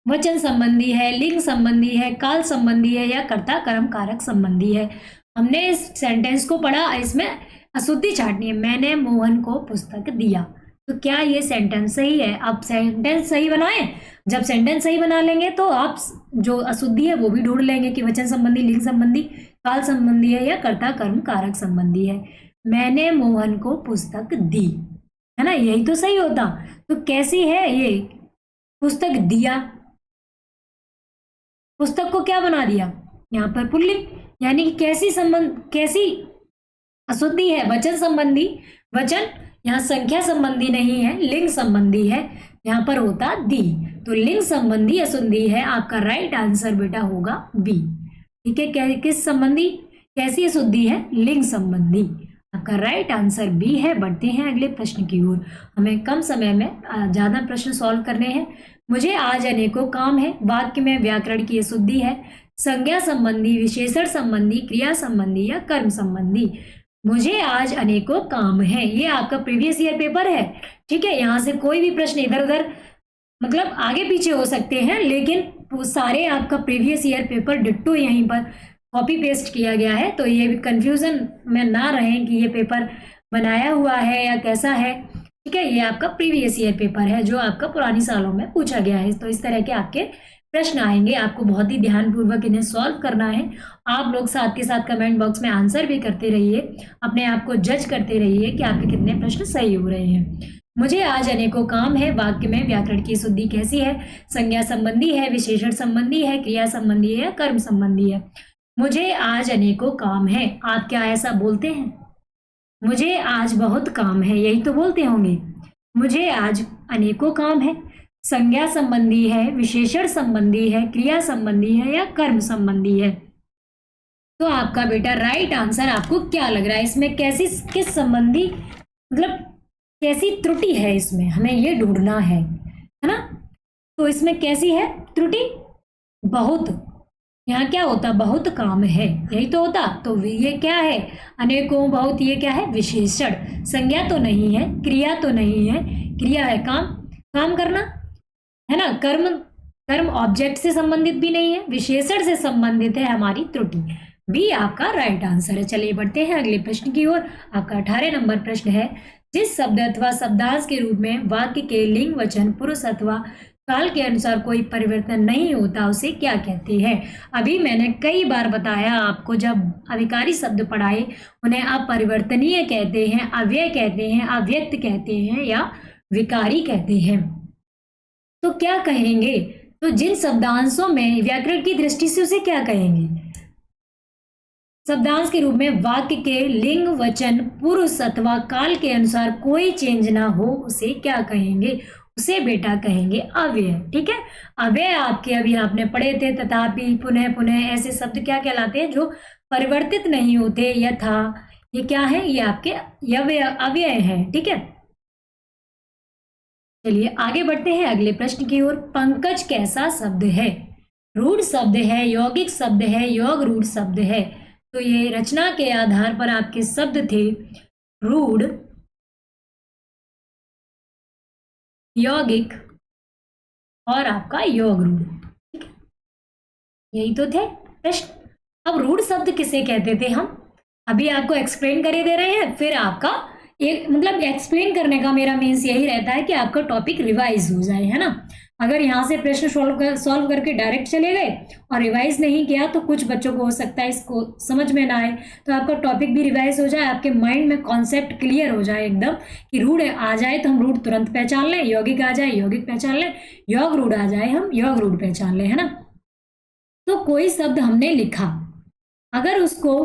वचन संबंधी है, लिंग संबंधी है, काल संबंधी है, या कर्ता कर्म कारक संबंधी है? हमने इस सेंटेंस को पढ़ा, इसमें अशुद्धि छांटनी है। मैंने मोहन को पुस्तक दिया, तो क्या ये सेंटेंस सही है? आप सेंटेंस सही बनाएं। जब सेंटेंस सही बना लेंगे तो आप जो अशुद्धि है वो भी ढूंढ लेंगे कि वचन संबंधी, लिंग संबंधी, काल संबंधी है, या कर्ता कर्म कारक संबंधी है। मैंने मोहन को पुस्तक दी, है ना, यही तो सही होता। तो कैसी है ये? पुस्तक दिया, पुस्तक को क्या बना दिया? यहाँ पर पुल्लिंग, यानी कि कैसी अशुद्धि है? वचन संबंधी, वचन यहाँ संख्या संबंधी नहीं है, लिंग संबंधी है, यहाँ पर होता दी, तो लिंग संबंधी अशुद्धि है। आपका राइट आंसर बेटा होगा बी, ठीक है। किस संबंधी, कैसी अशुद्धि है? लिंग संबंधी। आपका राइट आंसर बी है। बढ़ते हैं अगले प्रश्न की ओर। हमें कम समय में ज्यादा प्रश्न सॉल्व करने हैं। मुझे आज अनेकों काम है, वाक्य में व्याकरण की शुद्धि है, संज्ञा संबंधी, विशेषण संबंधी, क्रिया संबंधी या कर्म संबंधी। मुझे आज अनेकों काम है, ये आपका प्रीवियस ईयर पेपर है। ठीक है, यहाँ से कोई भी प्रश्न इधर उधर मतलब आगे पीछे हो सकते हैं, लेकिन वो सारे आपका प्रीवियस ईयर पेपर डिट्टो यहीं पर कॉपी पेस्ट किया गया है। तो ये भी कंफ्यूजन में ना रहें कि ये पेपर बनाया हुआ है या कैसा है। ठीक है, ये आपका प्रीवियस ईयर पेपर है जो आपका पुरानी सालों में पूछा गया है। तो इस तरह के आपके प्रश्न आएंगे, आपको बहुत ही ध्यानपूर्वक इन्हें सॉल्व करना है। आप लोग साथ के साथ कमेंट बॉक्स में आंसर भी करते रहिए, अपने आप को जज करते रहिए कि आपके कितने प्रश्न सही हो रहे हैं। मुझे आज अनेकों काम है, वाक्य में व्याकरण की शुद्धि कैसी है, संज्ञा संबंधी है, विशेषण संबंधी है, क्रिया संबंधी है, कर्म संबंधी है। मुझे आज अनेकों काम है, आप क्या ऐसा बोलते हैं? मुझे आज बहुत काम है, यही तो बोलते होंगे। मुझे आज अनेकों काम है, संज्ञा संबंधी है, विशेषण संबंधी है, क्रिया संबंधी है या कर्म संबंधी है। तो आपका बेटा राइट आंसर आपको क्या लग रहा है? इसमें कैसी किस संबंधी मतलब कैसी त्रुटि है, इसमें हमें ये ढूंढना है ना। तो इसमें कैसी है त्रुटि? बहुत, यहाँ क्या होता? बहुत काम है, यही तो होता। तो ये क्या है? अनेकों, बहुत, ये क्या है? विशेषण। संज्ञा तो नहीं है, क्रिया तो नहीं है, क्रिया है काम, काम करना है ना। कर्म, कर्म ऑब्जेक्ट से संबंधित भी नहीं है, विशेषण से संबंधित है हमारी त्रुटि। बी आपका राइट आंसर है। चलिए बढ़ते हैं अगले प्रश्न की ओर। आपका 18 नंबर प्रश्न है, जिस शब्द अथवा शब्दांश के रूप में वाक्य के लिंग, वचन, पुरुष अथवा काल के अनुसार कोई परिवर्तन नहीं होता उसे क्या कहते हैं? अभी मैंने कई बार बताया आपको, जब अविकारी शब्द पढ़ाए उन्हें अपरिवर्तनीय कहते हैं, अव्यय कहते हैं, अव्यक्त कहते हैं या विकारी कहते हैं। तो क्या कहेंगे? तो जिन शब्दांशों में व्याकरण की दृष्टि से उसे क्या कहेंगे? शब्दांश के रूप में वाक्य के लिंग, वचन, पुरुष अथवा काल के अनुसार कोई चेंज ना हो उसे क्या कहेंगे? उसे बेटा कहेंगे अव्यय। ठीक है, अव्यय आपके अभी आपने पढ़े थे, तथापि, पुनः पुनः, ऐसे शब्द क्या कहलाते हैं? जो परिवर्तित नहीं होते। यथा, ये क्या है? ये आपके अव्यय है। ठीक है, चलिए आगे बढ़ते हैं अगले प्रश्न की ओर। पंकज कैसा शब्द है? रूढ़ शब्द है, यौगिक शब्द है, योग रूढ़ शब्द है। तो ये रचना के आधार पर आपके शब्द थे रूढ़, यौगिक और आपका योग रूढ़। ठीक है, यही तो थे प्रश्न। अब रूढ़ शब्द किसे कहते थे हम? अभी आपको एक्सप्लेन करे दे रहे हैं, फिर आपका एक मतलब एक्सप्लेन करने का मेरा मीन्स यही रहता है कि आपका टॉपिक रिवाइज हो जाए, है ना। अगर यहाँ से प्रश्न सॉल्व करके डायरेक्ट चले गए और रिवाइज नहीं किया तो कुछ बच्चों को हो सकता है इसको समझ में ना आए, तो आपका टॉपिक भी रिवाइज हो जाए, आपके माइंड में कॉन्सेप्ट क्लियर हो जाए एकदम कि रूढ़ आ जाए तो हम रूढ़ तुरंत पहचान लें, यौगिक आ जाए यौगिक पहचान लें, योग रूढ़ आ जाए हम योग रूढ़ पहचान लें, है ना। तो कोई शब्द हमने लिखा, अगर उसको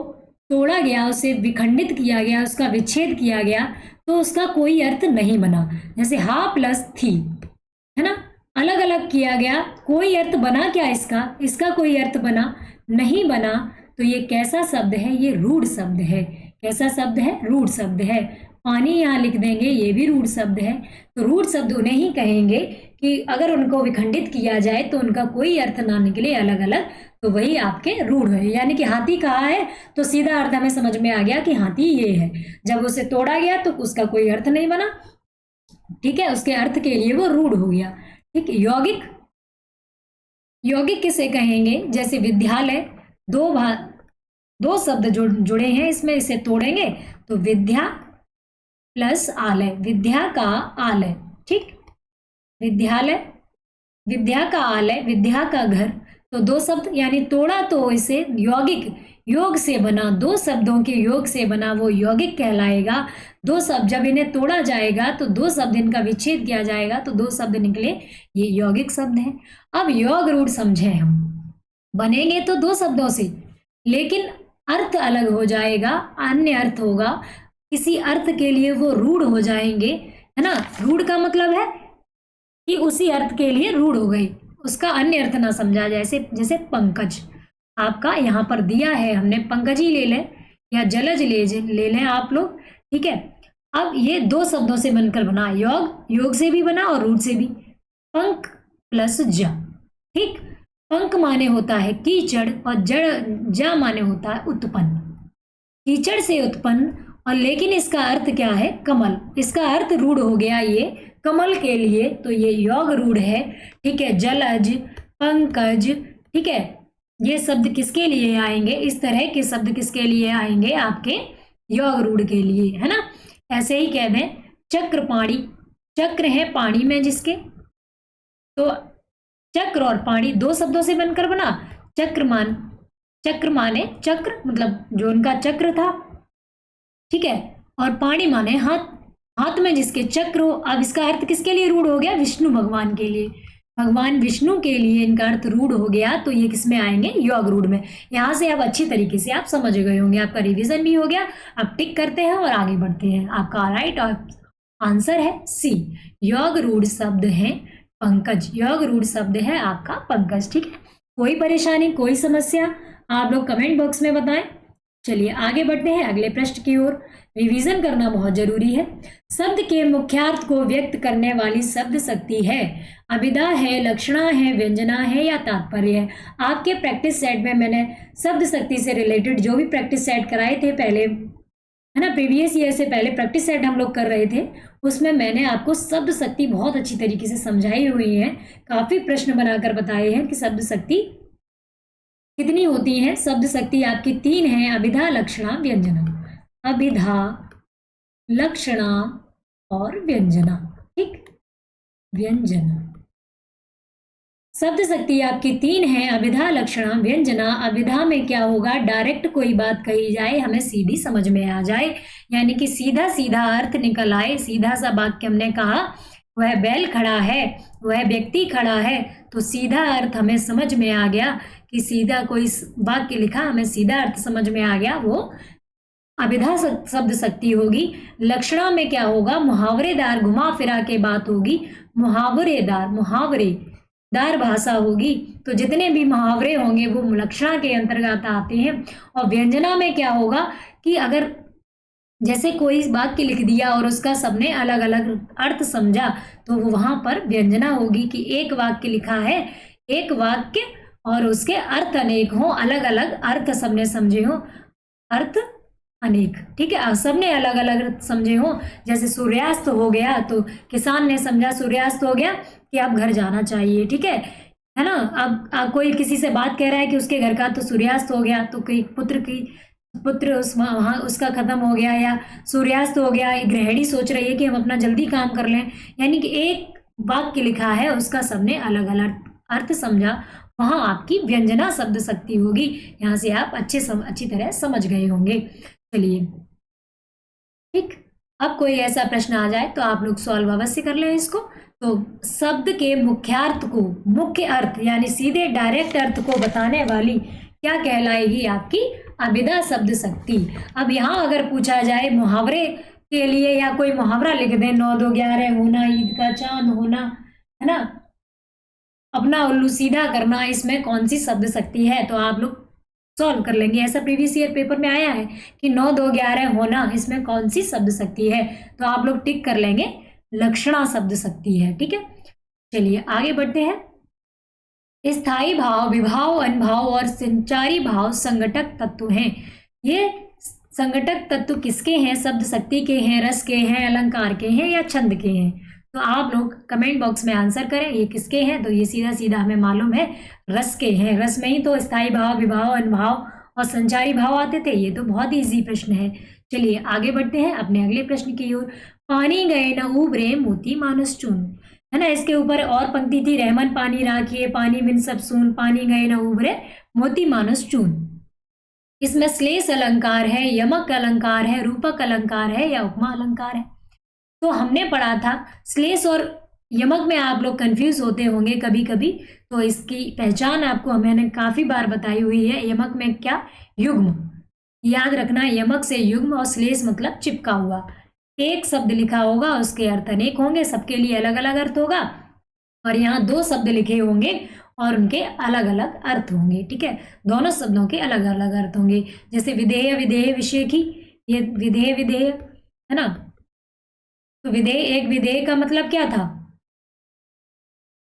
तोड़ा गया, उसे विखंडित किया गया, उसका विच्छेद किया गया तो उसका कोई अर्थ नहीं बना। जैसे हा प्लस थी, है ना, अलग अलग किया गया, कोई अर्थ बना क्या इसका? इसका कोई अर्थ बना नहीं बना। तो ये कैसा शब्द है? ये रूढ़ शब्द है। कैसा शब्द है? रूढ़ शब्द है। पानी यहाँ लिख देंगे, ये भी रूढ़ शब्द है। तो रूढ़ शब्द उन्हें ही कहेंगे कि अगर उनको विखंडित किया जाए तो उनका कोई अर्थ ना निकले अलग अलग, तो वही आपके रूढ़ है। यानी कि हाथी कहा है तो सीधा अर्थ हमें समझ में आ गया कि हाथी ये है। जब उसे तोड़ा गया तो उसका कोई अर्थ नहीं बना, ठीक है, उसके अर्थ के लिए वो रूढ़ हो गया। ठीक है, यौगिक, यौगिक किसे कहेंगे? जैसे विद्यालय, दो शब्द जुड़े हैं इसमें, इसे तोड़ेंगे तो विद्या प्लस आलय, विद्या का आलय। ठीक, विद्यालय, विद्या का आलय, विद्या का घर। तो दो शब्द यानी तोड़ा तो इसे यौगिक, योग से बना, दो शब्दों के योग से बना वो यौगिक कहलाएगा। दो शब्द जब इन्हें तोड़ा जाएगा तो दो शब्द इनका विच्छेद किया जाएगा तो दो शब्द निकले, ये यौगिक शब्द है। अब योग रूढ़ समझे हम, बनेंगे तो दो शब्दों से लेकिन अर्थ अलग हो जाएगा, अन्य अर्थ होगा, किसी अर्थ के लिए वो रूढ़ हो जाएंगे, है ना। रूढ़ का मतलब है कि उसी अर्थ के लिए रूढ़ हो गई, उसका अन्य अर्थ ना समझा। जैसे पंकज आपका यहाँ पर दिया है, हमने पंकज ही ले लें या जलज ले लें आप लोग, ठीक है। अब ये दो शब्दों से बनकर बना, योग से भी बना और रूट से भी। पंख प्लस ज, ठीक। पंख माने होता है कीचड़ और जा माने होता है उत्पन्न। कीचड़ से उत्पन्न, और लेकिन इसका अर्थ क्या है? कमल। इसका अर्थ रूढ़ हो गया ये कमल के लिए, तो ये योग रूढ़ है, ठीक है। जलज, पंकज, ठीक है। ये शब्द किसके लिए आएंगे? इस तरह के शब्द किसके लिए आएंगे? आपके योग रूढ़ के लिए, है ना। ऐसे ही कह दें चक्रपाणी, चक्र है पानी में जिसके, तो चक्र और पानी दो शब्दों से बनकर बना। चक्रमान, चक्र माने चक्र, मतलब जो उनका चक्र था, ठीक है। और पाणी माने हाथ, हाथ में जिसके चक्र हो। अब इसका अर्थ किसके लिए रूढ़ हो गया? विष्णु भगवान के लिए, भगवान विष्णु के लिए इनका अर्थ रूढ़ हो गया, तो ये किस में आएंगे? योग रूढ़ में। यहाँ से आप अच्छी तरीके से आप समझ गए होंगे, आपका रिवीजन भी हो गया। अब टिक करते हैं और आगे बढ़ते हैं। आपका राइट आंसर है सी, योग रूढ़ शब्द है पंकज। योग रूढ़ शब्द है आपका पंकज, ठीक है। कोई परेशानी, कोई समस्या, आप लोग कमेंट बॉक्स में बताएं। चलिए आगे बढ़ते हैं अगले प्रश्न की ओर। रिवीजन करना बहुत जरूरी है। शब्द के मुख्यार्थ को व्यक्त करने वाली शब्द शक्ति है, अभिधा है, लक्षणा है, व्यंजना है या तात्पर्य है। आपके प्रैक्टिस सेट में मैंने शब्द शक्ति से रिलेटेड जो भी प्रैक्टिस सेट कराए थे पहले, है ना, प्रीवियस ईयर से पहले प्रैक्टिस सेट हम लोग कर रहे थे, उसमें मैंने आपको शब्द शक्ति बहुत अच्छी तरीके से समझाई हुई है। काफी प्रश्न बनाकर बताए हैं कि शब्द शक्ति कितनी होती है। शब्द शक्ति आपकी 3 है, अभिधा, लक्षणा, व्यंजना। अभिधा, लक्षणा और व्यंजना, ठीक। व्यंजना, शब्द शक्ति आपकी 3 है, अभिधा, लक्षणा, व्यंजना। अभिधा में क्या होगा? डायरेक्ट कोई बात कही जाए, हमें सीधी समझ में आ जाए, यानी कि सीधा सीधा अर्थ निकल आए। सीधा सा वाक्य हमने कहा, वह बैल खड़ा है, वह व्यक्ति खड़ा है, तो सीधा अर्थ हमें समझ में आ गया कि सीधा कोई वाक्य लिखा, हमें सीधा अर्थ समझ में आ गया, वो अभिधा शब्द शक्ति होगी। लक्षणा में क्या होगा? मुहावरेदार, घुमा फिरा के बात होगी, मुहावरेदार, मुहावरेदार भाषा होगी, तो जितने भी मुहावरे होंगे वो लक्षणा के अंतर्गत आते हैं। और व्यंजना में क्या होगा कि अगर जैसे कोई वाक्य लिख दिया और उसका सबने अलग अलग अर्थ समझा, तो वो वहां पर व्यंजना होगी कि एक वाक्य लिखा है, एक वाक्य और उसके अर्थ अनेक हो, अलग अलग अर्थ सबने समझे हो, अर्थ अनेक, ठीक है, सबने अलग अलग समझे हो। जैसे सूर्यास्त हो गया, तो किसान ने समझा सूर्यास्त हो गया कि अब घर जाना चाहिए, ठीक है ना। अब कोई किसी से बात कह रहा है कि उसके घर का तो सूर्यास्त हो गया, तो कोई पुत्र वहाँ उसका खत्म हो गया, या सूर्यास्त हो गया। एक गृहिणी सोच रही है कि हम अपना जल्दी काम कर लें, यानी कि एक वाक्य लिखा है, उसका सबने अलग अलग अर्थ समझा, वहां आपकी व्यंजना शब्द शक्ति होगी। यहाँ से आप अच्छी तरह समझ गए होंगे। चलिए, ठीक। अब कोई ऐसा प्रश्न आ जाए तो आप लोग सॉल्व अवश्य कर लें इसको। तो शब्द के मुख्यार्थ को, मुख्य अर्थ यानी सीधे डायरेक्ट अर्थ को बताने वाली क्या कहलाएगी? आपकी अभिधा शब्द शक्ति। अब यहाँ अगर पूछा जाए मुहावरे के लिए, या कोई मुहावरा लिख दे, 9 2 11 होना, ईद का चांद होना, है ना, अपना उल्लू सीधा करना, इसमें कौन सी शब्द शक्ति है? तो आप लोग सॉल्व कर लेंगे। ऐसा प्रीवियस ईयर पेपर में आया है कि 9 2 11 होना, इसमें कौन सी शब्द शक्ति है? तो आप लोग टिक कर लेंगे, लक्षणा शब्द शक्ति है, ठीक है। चलिए आगे बढ़ते हैं। स्थायी भाव, विभाव, अनुभाव और संचारी भाव संघटक तत्व हैं। ये संघटक तत्व किसके हैं? शब्द शक्ति के हैं, रस के हैं, अलंकार के हैं या छंद के हैं? तो आप लोग कमेंट बॉक्स में आंसर करें, ये किसके हैं? तो ये सीधा सीधा हमें मालूम है, रस के हैं। रस में ही तो स्थायी भाव, विभाव, अनुभाव और संचारी भाव आते थे। ये तो बहुत ही इजी प्रश्न है। चलिए आगे बढ़ते हैं अपने अगले प्रश्न की ओर। पानी गए न उबरे, मोती मानस चून, है ना। इसके ऊपर और पंक्ति थी, रहमन पानी राखिए, पानी बिन सब सून, पानी गए न उबरे, मोती मानस चून। इसमें श्लेष अलंकार है, यमक अलंकार है, रूपक अलंकार है या उपमा अलंकार है? तो हमने पढ़ा था श्लेष और यमक में आप लोग कंफ्यूज होते होंगे कभी कभी, तो इसकी पहचान आपको मैंने काफी बार बताई हुई है। यमक में क्या? युग्म, याद रखना, यमक से युग्म और श्लेष मतलब चिपका हुआ। एक शब्द लिखा होगा, उसके अर्थ अनेक होंगे, सबके लिए अलग अलग अर्थ होगा। और यहाँ 2 शब्द लिखे होंगे और उनके अलग अलग अर्थ होंगे, ठीक है। दोनों शब्दों के अलग अलग अर्थ होंगे। जैसे विधेय, विधेय विषय की, ये विधेय विधेय, है ना। तो विदेह, एक विदेह का मतलब क्या था,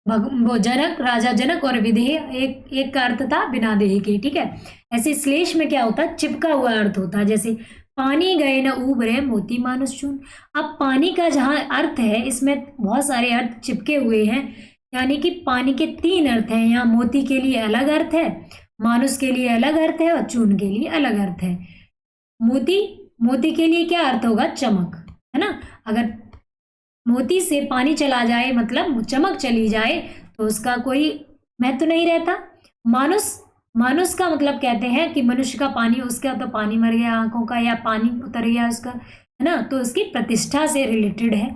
वो जनक, राजा जनक, और विदेह एक एक का अर्थ था बिना देह के, ठीक है। ऐसे श्लेष में क्या होता है, चिपका हुआ अर्थ होता है, जैसे पानी गए न उबरे मोती मानुष चून। अब पानी का जहाँ अर्थ है, इसमें बहुत सारे अर्थ चिपके हुए हैं, यानी कि पानी के 3 अर्थ हैं। यहाँ मोती के लिए अलग अर्थ है, मानुष के लिए अलग अर्थ है, और चून के लिए अलग अर्थ है। मोती, मोती के लिए क्या अर्थ होगा, चमक, है ना। अगर मोती से पानी चला जाए, मतलब चमक चली जाए, तो उसका कोई महत्व नहीं रहता। मानुष, मानुष का मतलब कहते हैं कि मनुष्य का पानी, उसका तो पानी मर गया आंखों का, या पानी उतर गया उसका, है ना, तो उसकी प्रतिष्ठा से रिलेटेड है,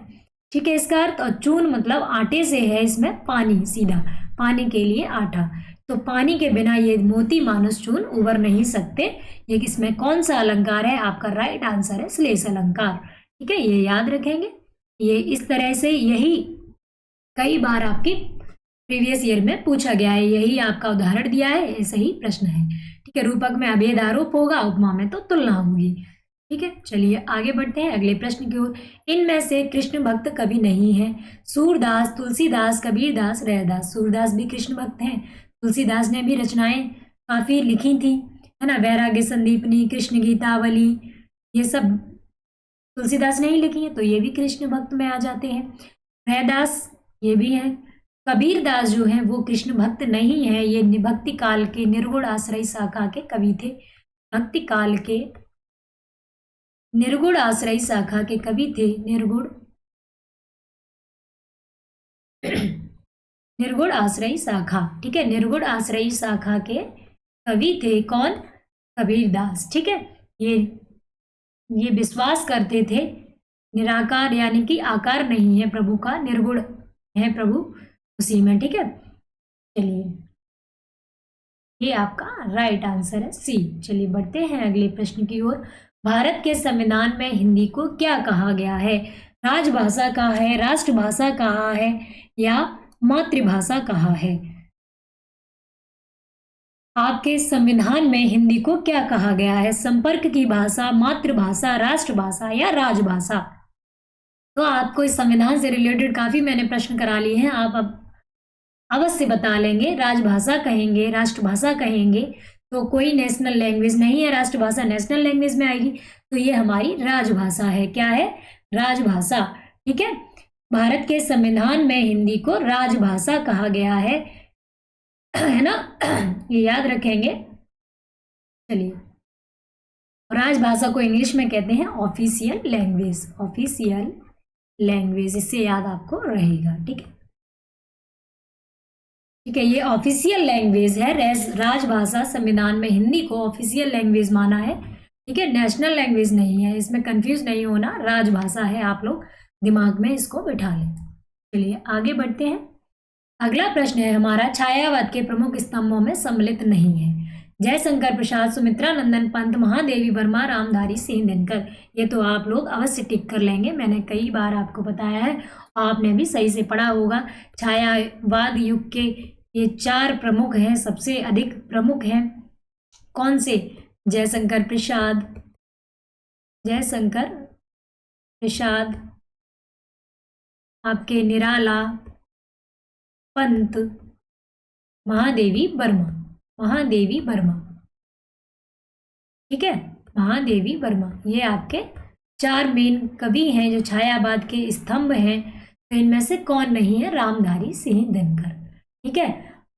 ठीक है इसका अर्थ। और चून मतलब आटे से है, इसमें पानी, सीधा पानी के लिए आटा। तो पानी के बिना ये मोती मानुष चून उबर नहीं सकते। ये इसमें कौन सा अलंकार है, आपका राइट आंसर है श्लेष अलंकार, ठीक है, ये याद रखेंगे। ये इस तरह से, यही कई बार आपके प्रीवियस ईयर में पूछा गया है, यही आपका उदाहरण दिया है, ऐसा ही प्रश्न है, ठीक है। रूपक में अभेद आरोप होगा, उपमा में तो तुलना होगी, ठीक है। चलिए आगे बढ़ते हैं अगले प्रश्न की ओर। इनमें से कृष्ण भक्त कवि नहीं है। सूरदास, तुलसीदास, कबीरदास, रैदास। सूरदास भी कृष्ण भक्त हैं, तुलसीदास ने भी रचनाएं काफी लिखी थी, है ना, वैराग्य संदीपनी, कृष्ण गीतावली, ये सब तुलसीदास ने ही लिखी है, तो ये भी कृष्ण भक्त में आ जाते हैं। रैदास ये भी है। कबीरदास जो है वो कृष्ण भक्त नहीं है, ये भक्ति काल के निर्गुण आश्रय शाखा के कवि थे। भक्ति काल के निर्गुण आश्रय शाखा के कवि थे, निर्गुण निर्गुण आश्रय शाखा, ठीक है, निर्गुण आश्रय शाखा के कवि थे कौन, कबीरदास, ठीक है। ये विश्वास करते थे निराकार, यानी कि आकार नहीं है प्रभु का, निर्गुण है प्रभु उसी में, ठीक है। चलिए ये आपका राइट आंसर है सी। चलिए बढ़ते हैं अगले प्रश्न की ओर। भारत के संविधान में हिंदी को क्या कहा गया है, राजभाषा कहा है, राष्ट्रभाषा कहा है, या मातृभाषा कहा है। आपके संविधान में हिंदी को क्या कहा गया है, संपर्क की भाषा, मातृभाषा, राष्ट्रभाषा, या राजभाषा। तो आपको इस संविधान से रिलेटेड काफी मैंने प्रश्न करा लिए हैं, आप अब अवश्य बता लेंगे। राजभाषा कहेंगे, राष्ट्रभाषा कहेंगे, तो कोई नेशनल लैंग्वेज नहीं है, राष्ट्रभाषा नेशनल लैंग्वेज में आएगी, तो ये हमारी राजभाषा है। क्या है, राजभाषा, ठीक है। भारत के संविधान में हिंदी को राजभाषा कहा गया है ना, ये याद रखेंगे। चलिए, राजभाषा को इंग्लिश में कहते हैं ऑफिशियल लैंग्वेज, ऑफिशियल लैंग्वेज, इससे याद आपको रहेगा, ठीक है, ठीक है। ये ऑफिशियल लैंग्वेज है, राजभाषा संविधान में हिंदी को ऑफिशियल लैंग्वेज माना है, ठीक है, नेशनल लैंग्वेज नहीं है, इसमें कंफ्यूज नहीं होना, राजभाषा है, आप लोग दिमाग में इसको बिठा लें। चलिए आगे बढ़ते हैं। अगला प्रश्न है हमारा, छायावाद के प्रमुख स्तंभों में सम्मिलित नहीं है। जयशंकर प्रसाद, सुमित्रा नंदन पंत, महादेवी वर्मा, रामधारी सिंह दिनकर। ये तो आप लोग अवश्य टिक कर लेंगे, मैंने कई बार आपको बताया है, आपने भी सही से पढ़ा होगा। छायावाद युग के ये 4 प्रमुख हैं, सबसे अधिक प्रमुख हैं कौन से, जयशंकर प्रसाद, जयशंकर प्रसाद, आपके निराला, पंत, महादेवी वर्मा, महादेवी वर्मा, ठीक है, महादेवी वर्मा, ये आपके 4 मेन कवि हैं जो छायावाद के स्तंभ हैं। तो इनमें से कौन नहीं है, रामधारी सिंह दिनकर, ठीक है।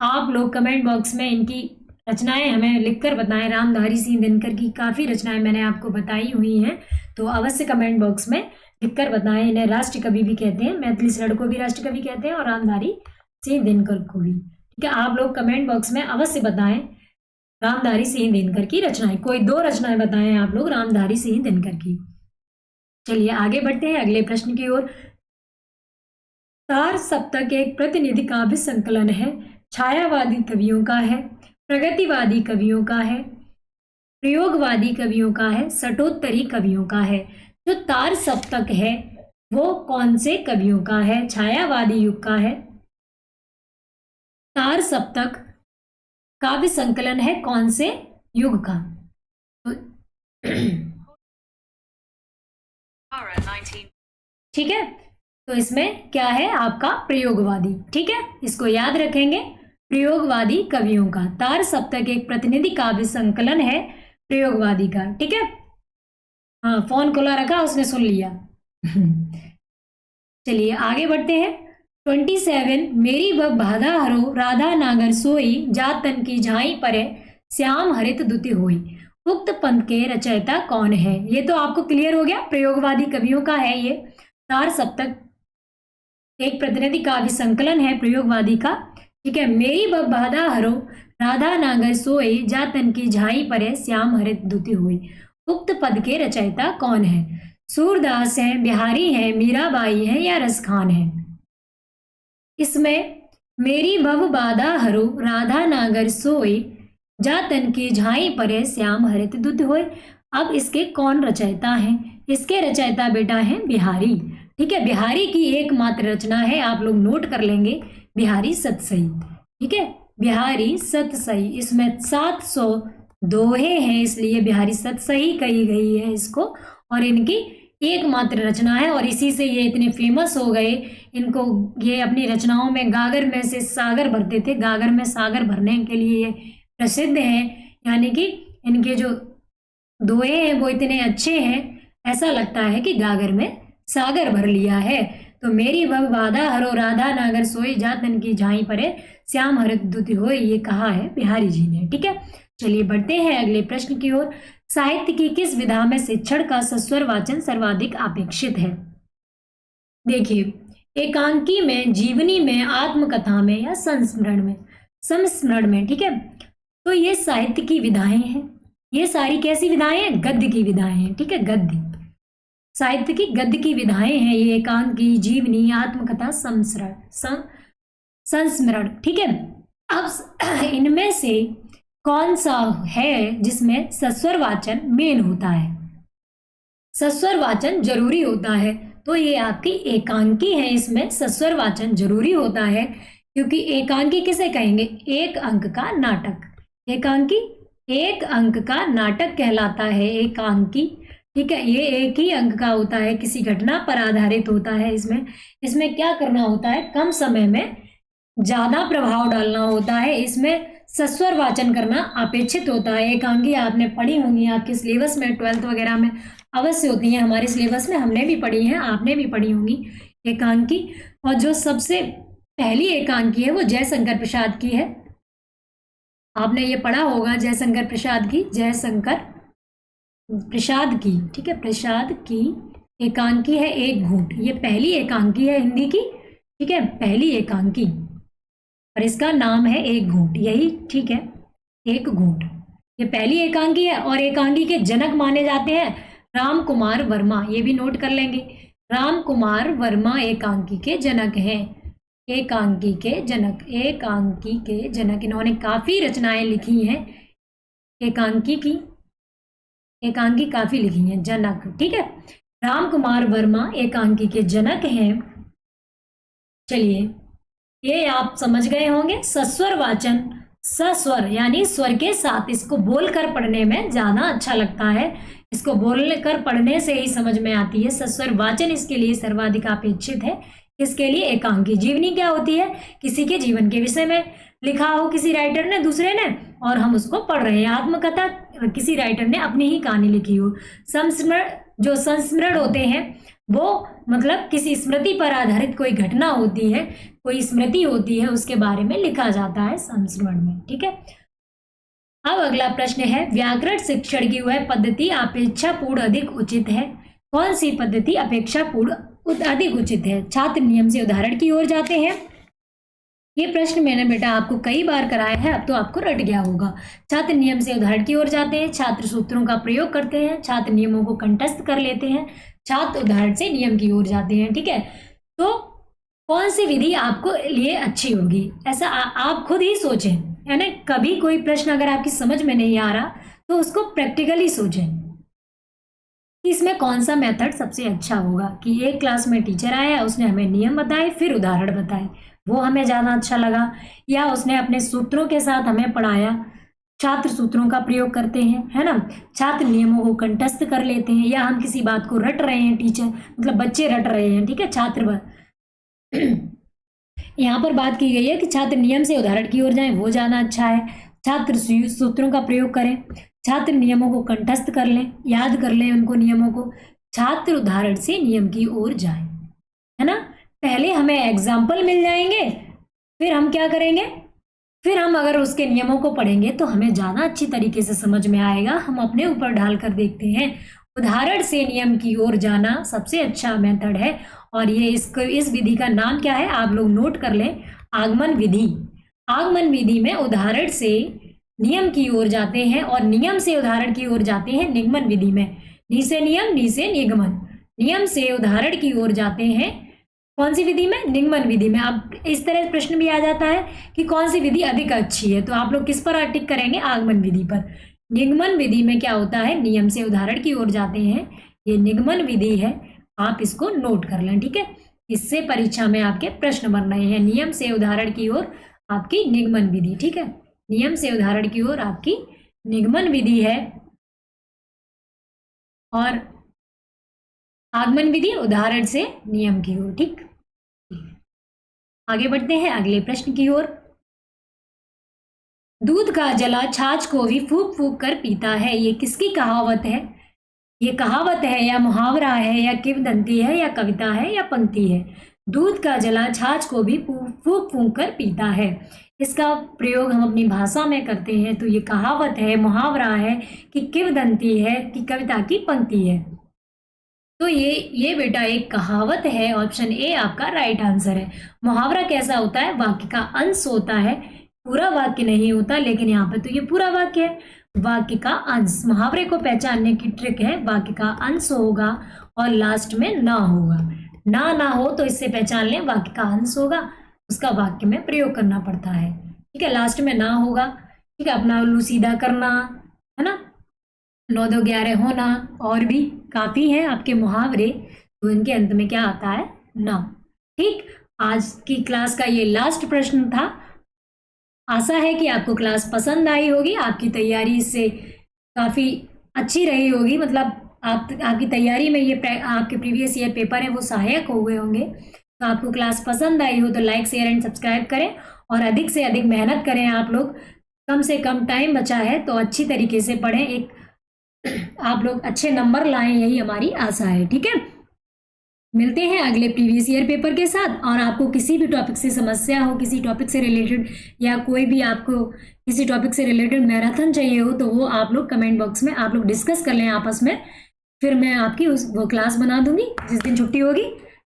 आप लोग कमेंट बॉक्स में इनकी रचनाएं हमें लिखकर बताएं। रामधारी सिंह दिनकर की काफ़ी रचनाएं मैंने आपको बताई हुई हैं, तो अवश्य कमेंट बॉक्स में लिखकर बताएं। इन्हें राष्ट्र कवि भी कहते हैं, मैथिली शरण को भी राष्ट्र कवि कहते हैं, और रामधारी सिंह दिनकर को भी, ठीक है। आप लोग कमेंट बॉक्स में अवश्य बताएं रामधारी सिंह दिनकर की रचनाएं, कोई 2 रचनाएं बताएं आप लोग रामधारी सिंह दिनकर की। चलिए आगे बढ़ते हैं अगले प्रश्न की ओर। तार सप्तक एक प्रतिनिधि काव्य संकलन है, छायावादी कवियों का है, प्रगतिवादी कवियों का है, प्रयोगवादी कवियों का है, सटोत्तरी कवियों का है। जो तार सप्तक है वो कौन से कवियों का है, छायावादी युग का है। तार सप्तक काव्य संकलन है कौन से युग का, ठीक है, तो इसमें क्या है आपका प्रयोगवादी। ठीक है, इसको याद रखेंगे, प्रयोगवादी कवियों का। तार सप्तक एक प्रतिनिधि काव्य संकलन है प्रयोगवादी का। ठीक है, हाँ फोन खुला रखा, उसने सुन लिया। चलिए आगे बढ़ते हैं। 27 मेरी वह बाधा हरो राधा नागर सोई जात तन की झाई परे श्याम हरित दुति होई। उक्त पंथ के रचयिता कौन है? ये तो आपको क्लियर हो गया, प्रयोगवादी कवियों का है ये। तार सप्तक एक प्रतिनिधि काव्य संकलन है प्रयोगवादी का। ठीक है, मेरी वह बाधा हरो राधा नागर सोई जात तन की झाई परे श्याम हरित दुति हुई। उक्त पद के रचयिता कौन है? सूरदास है, बिहारी है, मीराबाई है या रसखान है? इसमें मेरी भव बाधा हरो राधा नागर सोई जा तन की झाई परे श्याम हरित दुत होय। अब इसके कौन रचयिता हैं? इसके रचयिता बेटा है बिहारी। ठीक है, बिहारी की एकमात्र रचना है, आप लोग नोट कर लेंगे, बिहारी सतसई। ठीक है, बिहारी सतसई। इसमें 700 दोहे हैं, इसलिए बिहारी सतसई कही गई है इसको, और इनकी एकमात्र रचना है, और इसी से ये इतने फेमस हो गए। इनको ये अपनी रचनाओं में गागर में से सागर भरते थे, गागर में सागर भरने के लिए ये प्रसिद्ध हैं। यानी कि इनके जो दोहे हैं वो इतने अच्छे हैं, ऐसा लगता है कि गागर में सागर भर लिया है। तो मेरी भव बाधा हरो राधा नागर सोई जातन की झाई परे श्याम हरित दुति होय, ये कहा है बिहारी जी ने। ठीक है, चलिए बढ़ते हैं अगले प्रश्न की ओर। साहित्य की किस विधा में शिक्षण का सस्वर वाचन सर्वाधिक अपेक्षित है? देखिए, एकांकी में, जीवनी में, आत्मकथा में या संस्मरण में। ठीक है, तो ये साहित्य की विधाएं हैं। ये सारी कैसी विधाएं हैं? गद्य की विधाएं हैं। ठीक है, गद्य साहित्य की गद्य की विधाएं हैं ये, एकांकी, जीवनी, आत्मकथा, संस्मरण। ठीक है, अब इनमें से कौन सा है जिसमें सस्वर वाचन मेन होता है, सस्वर वाचन जरूरी होता है? तो ये आपकी एकांकी है, इसमें सस्वर वाचन जरूरी होता है, क्योंकि एकांकी किसे कहेंगे? एक अंक का नाटक। एकांकी एक अंक का नाटक कहलाता है एकांकी। ठीक है, ये एक ही अंक का होता है, किसी घटना पर आधारित होता है। इसमें क्या करना होता है? कम समय में ज्यादा प्रभाव डालना होता है, इसमें सस्वर वाचन करना अपेक्षित होता है। एकांकी आपने पढ़ी होंगी, आपके सिलेबस में 12th वगैरह में अवश्य होती है, हमारे सिलेबस में हमने भी पढ़ी है, आपने भी पढ़ी होंगी एकांकी। और जो सबसे पहली एकांकी है वो जयशंकर प्रसाद की है, आपने ये पढ़ा होगा, जयशंकर प्रसाद की, जयशंकर प्रसाद की। ठीक है, प्रसाद की एकांकी है एक घूंट, ये पहली एकांकी है हिंदी की। ठीक है, पहली एकांकी, और इसका नाम है एक घूंट, यही ठीक है, एक घूंट, ये पहली एकांकी है। और एकांकी के जनक माने जाते हैं राम कुमार वर्मा, ये भी नोट कर लेंगे, राम कुमार वर्मा एकांकी के जनक हैं। एकांकी के जनक, एकांकी के जनक, इन्होंने काफी रचनाएं लिखी हैं एकांकी की, एकांकी काफी लिखी हैं, जनक। ठीक है, राम कुमार वर्मा एकांकी के जनक हैं। चलिए, ये आप समझ गए होंगे, सस्वर वाचन, सस्वर यानी स्वर के साथ, इसको बोलकर पढ़ने में ज्यादा अच्छा लगता है, इसको बोलकर पढ़ने से ही समझ में आती है। सस्वर वाचन इसके लिए सर्वाधिक अपेक्षित है। इसके लिए एकांकी। जीवनी क्या होती है? किसी के जीवन के विषय में लिखा हो किसी राइटर ने, दूसरे ने, और हम उसको पढ़ रहे हैं। आत्मकथा किसी राइटर ने अपनी ही कहानी लिखी हो। संस्मरण, जो संस्मरण होते हैं वो मतलब किसी स्मृति पर आधारित कोई घटना होती है, कोई स्मृति होती है, उसके बारे में लिखा जाता है संस्मरण में। ठीक है, अब अगला प्रश्न है, व्याकरण शिक्षण की वह पद्धति अपेक्षापूर्ण अधिक उचित है? कौन सी पद्धति अपेक्षापूर्ण अधिक उचित है? छात्र नियम से उदाहरण की ओर जाते हैं। ये प्रश्न मैंने बेटा आपको कई बार कराया है, अब तो आपको रट गया होगा। छात्र नियम से उदाहरण की ओर जाते हैं, छात्र सूत्रों का प्रयोग करते हैं, छात्र नियमों को कंठस्थ कर लेते हैं, छात्र उदाहरण से नियम की ओर जाते हैं। ठीक है, तो कौन सी विधि आपको लिए अच्छी होगी, ऐसा आप खुद ही सोचें, है ना। कभी कोई प्रश्न अगर आपकी समझ में नहीं आ रहा तो उसको प्रैक्टिकली सोचें कि इसमें कौन सा मेथड सबसे अच्छा होगा। कि एक क्लास में टीचर आया, उसने हमें नियम बताए, फिर उदाहरण बताए, वो हमें ज़्यादा अच्छा लगा, या उसने अपने सूत्रों के साथ हमें पढ़ाया, छात्र सूत्रों का प्रयोग करते हैं, है ना, छात्र नियमों को कंठस्थ कर लेते हैं, या हम किसी बात को रट रहे हैं, टीचर मतलब बच्चे रट रहे हैं, ठीक है, छात्र यहाँ पर बात की गई है कि छात्र नियम से उदाहरण की ओर जाएं, वो जाना अच्छा है। छात्र सूत्रों का प्रयोग करें, छात्र नियमों को कंठस्थ कर लें, याद कर लें उनको नियमों को, छात्र उदाहरण से नियम की ओर जाएं, है ना। पहले हमें एग्जाम्पल मिल जाएंगे, फिर हम क्या करेंगे, फिर हम अगर उसके नियमों को पढ़ेंगे तो हमें ज़्यादा अच्छी तरीके से समझ में आएगा। हम अपने ऊपर ढाल कर देखते हैं, उदाहरण से नियम की ओर जाना सबसे अच्छा मेथड है। और ये इस विधि का नाम क्या है, आप लोग नोट कर लें, आगमन विधि। आगमन विधि में उदाहरण से नियम की ओर जाते हैं और नियम से उदाहरण की ओर जाते हैं निगमन विधि में। नि से नियम, नि से निगमन, नियम से उदाहरण की ओर जाते हैं कौन सी विधि में, निगमन विधि में। अब इस तरह प्रश्न भी आ जाता है कि कौन सी विधि अधिक अच्छी है, तो आप लोग किस पर टिक करेंगे, आगमन विधि पर। निगमन विधि में क्या होता है, नियम से उदाहरण की ओर जाते हैं, ये निगमन विधि है, आप इसको नोट कर लें, ठीक है। इससे परीक्षा में आपके प्रश्न बन रहे हैं, नियम से उदाहरण की ओर आपकी निगमन विधि, ठीक है, नियम से उदाहरण की ओर आपकी निगमन विधि है, और आगमन विधि उदाहरण से नियम की ओर, ठीक। आगे बढ़ते हैं अगले प्रश्न की ओर। दूध का जला छाछ को भी फूंक फूंक कर पीता है, ये किसकी कहावत है। ये कहावत है या मुहावरा है या किंवदंती है या कविता है या पंक्ति है। दूध का जला छाछ को भी फूंक फूंक कर पीता है, इसका प्रयोग हम अपनी भाषा में करते हैं, तो ये कहावत है, मुहावरा है कि किंवदंती है कि कविता की पंक्ति है। तो ये बेटा एक कहावत है, ऑप्शन ए आपका राइट आंसर है। मुहावरा कैसा होता है, वाक्य का अंश होता है, पूरा वाक्य नहीं होता, लेकिन यहाँ पे तो ये पूरा वाक्य है, वाक्य का अंश। मुहावरे को पहचानने की ट्रिक है, वाक्य का अंश होगा और लास्ट में ना होगा, ना हो तो इससे पहचान लें वाक्य का अंश होगा, उसका वाक्य में प्रयोग करना पड़ता है, ठीक है, लास्ट में ना होगा, ठीक है। अपना उल्लू सीधा करना, है ना, 9 2 11 होना, और भी काफी हैं आपके मुहावरे, तो इनके अंत में क्या आता है, ना, ठीक। आज की क्लास का ये लास्ट प्रश्न था। आशा है कि आपको क्लास पसंद आई होगी, आपकी तैयारी इससे काफ़ी अच्छी रही होगी, मतलब आपकी तैयारी में ये आपके प्रीवियस ईयर पेपर है वो सहायक हो गए होंगे। तो आपको क्लास पसंद आई हो तो लाइक शेयर एंड सब्सक्राइब करें, और अधिक से अधिक मेहनत करें आप लोग, कम से कम टाइम बचा है तो अच्छी तरीके से पढ़ें, एक आप लोग अच्छे नंबर लाएं, यही हमारी आशा है, ठीक है। मिलते हैं अगले प्रीवियस ईयर पेपर के साथ। और आपको किसी भी टॉपिक से समस्या हो, किसी टॉपिक से रिलेटेड, या कोई भी आपको किसी टॉपिक से रिलेटेड मैराथन चाहिए हो, तो वो आप लोग कमेंट बॉक्स में आप लोग डिस्कस कर लें आपस में, फिर मैं आपकी वो क्लास बना दूंगी जिस दिन छुट्टी होगी,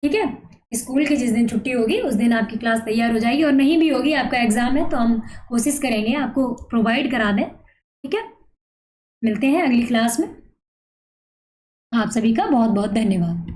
ठीक है। स्कूल की जिस दिन छुट्टी होगी उस दिन आपकी क्लास तैयार हो जाएगी, और नहीं भी होगी, आपका एग्जाम है, तो हम कोशिश करेंगे आपको प्रोवाइड करा दें, ठीक है। मिलते हैं अगली क्लास में, आप सभी का बहुत बहुत धन्यवाद।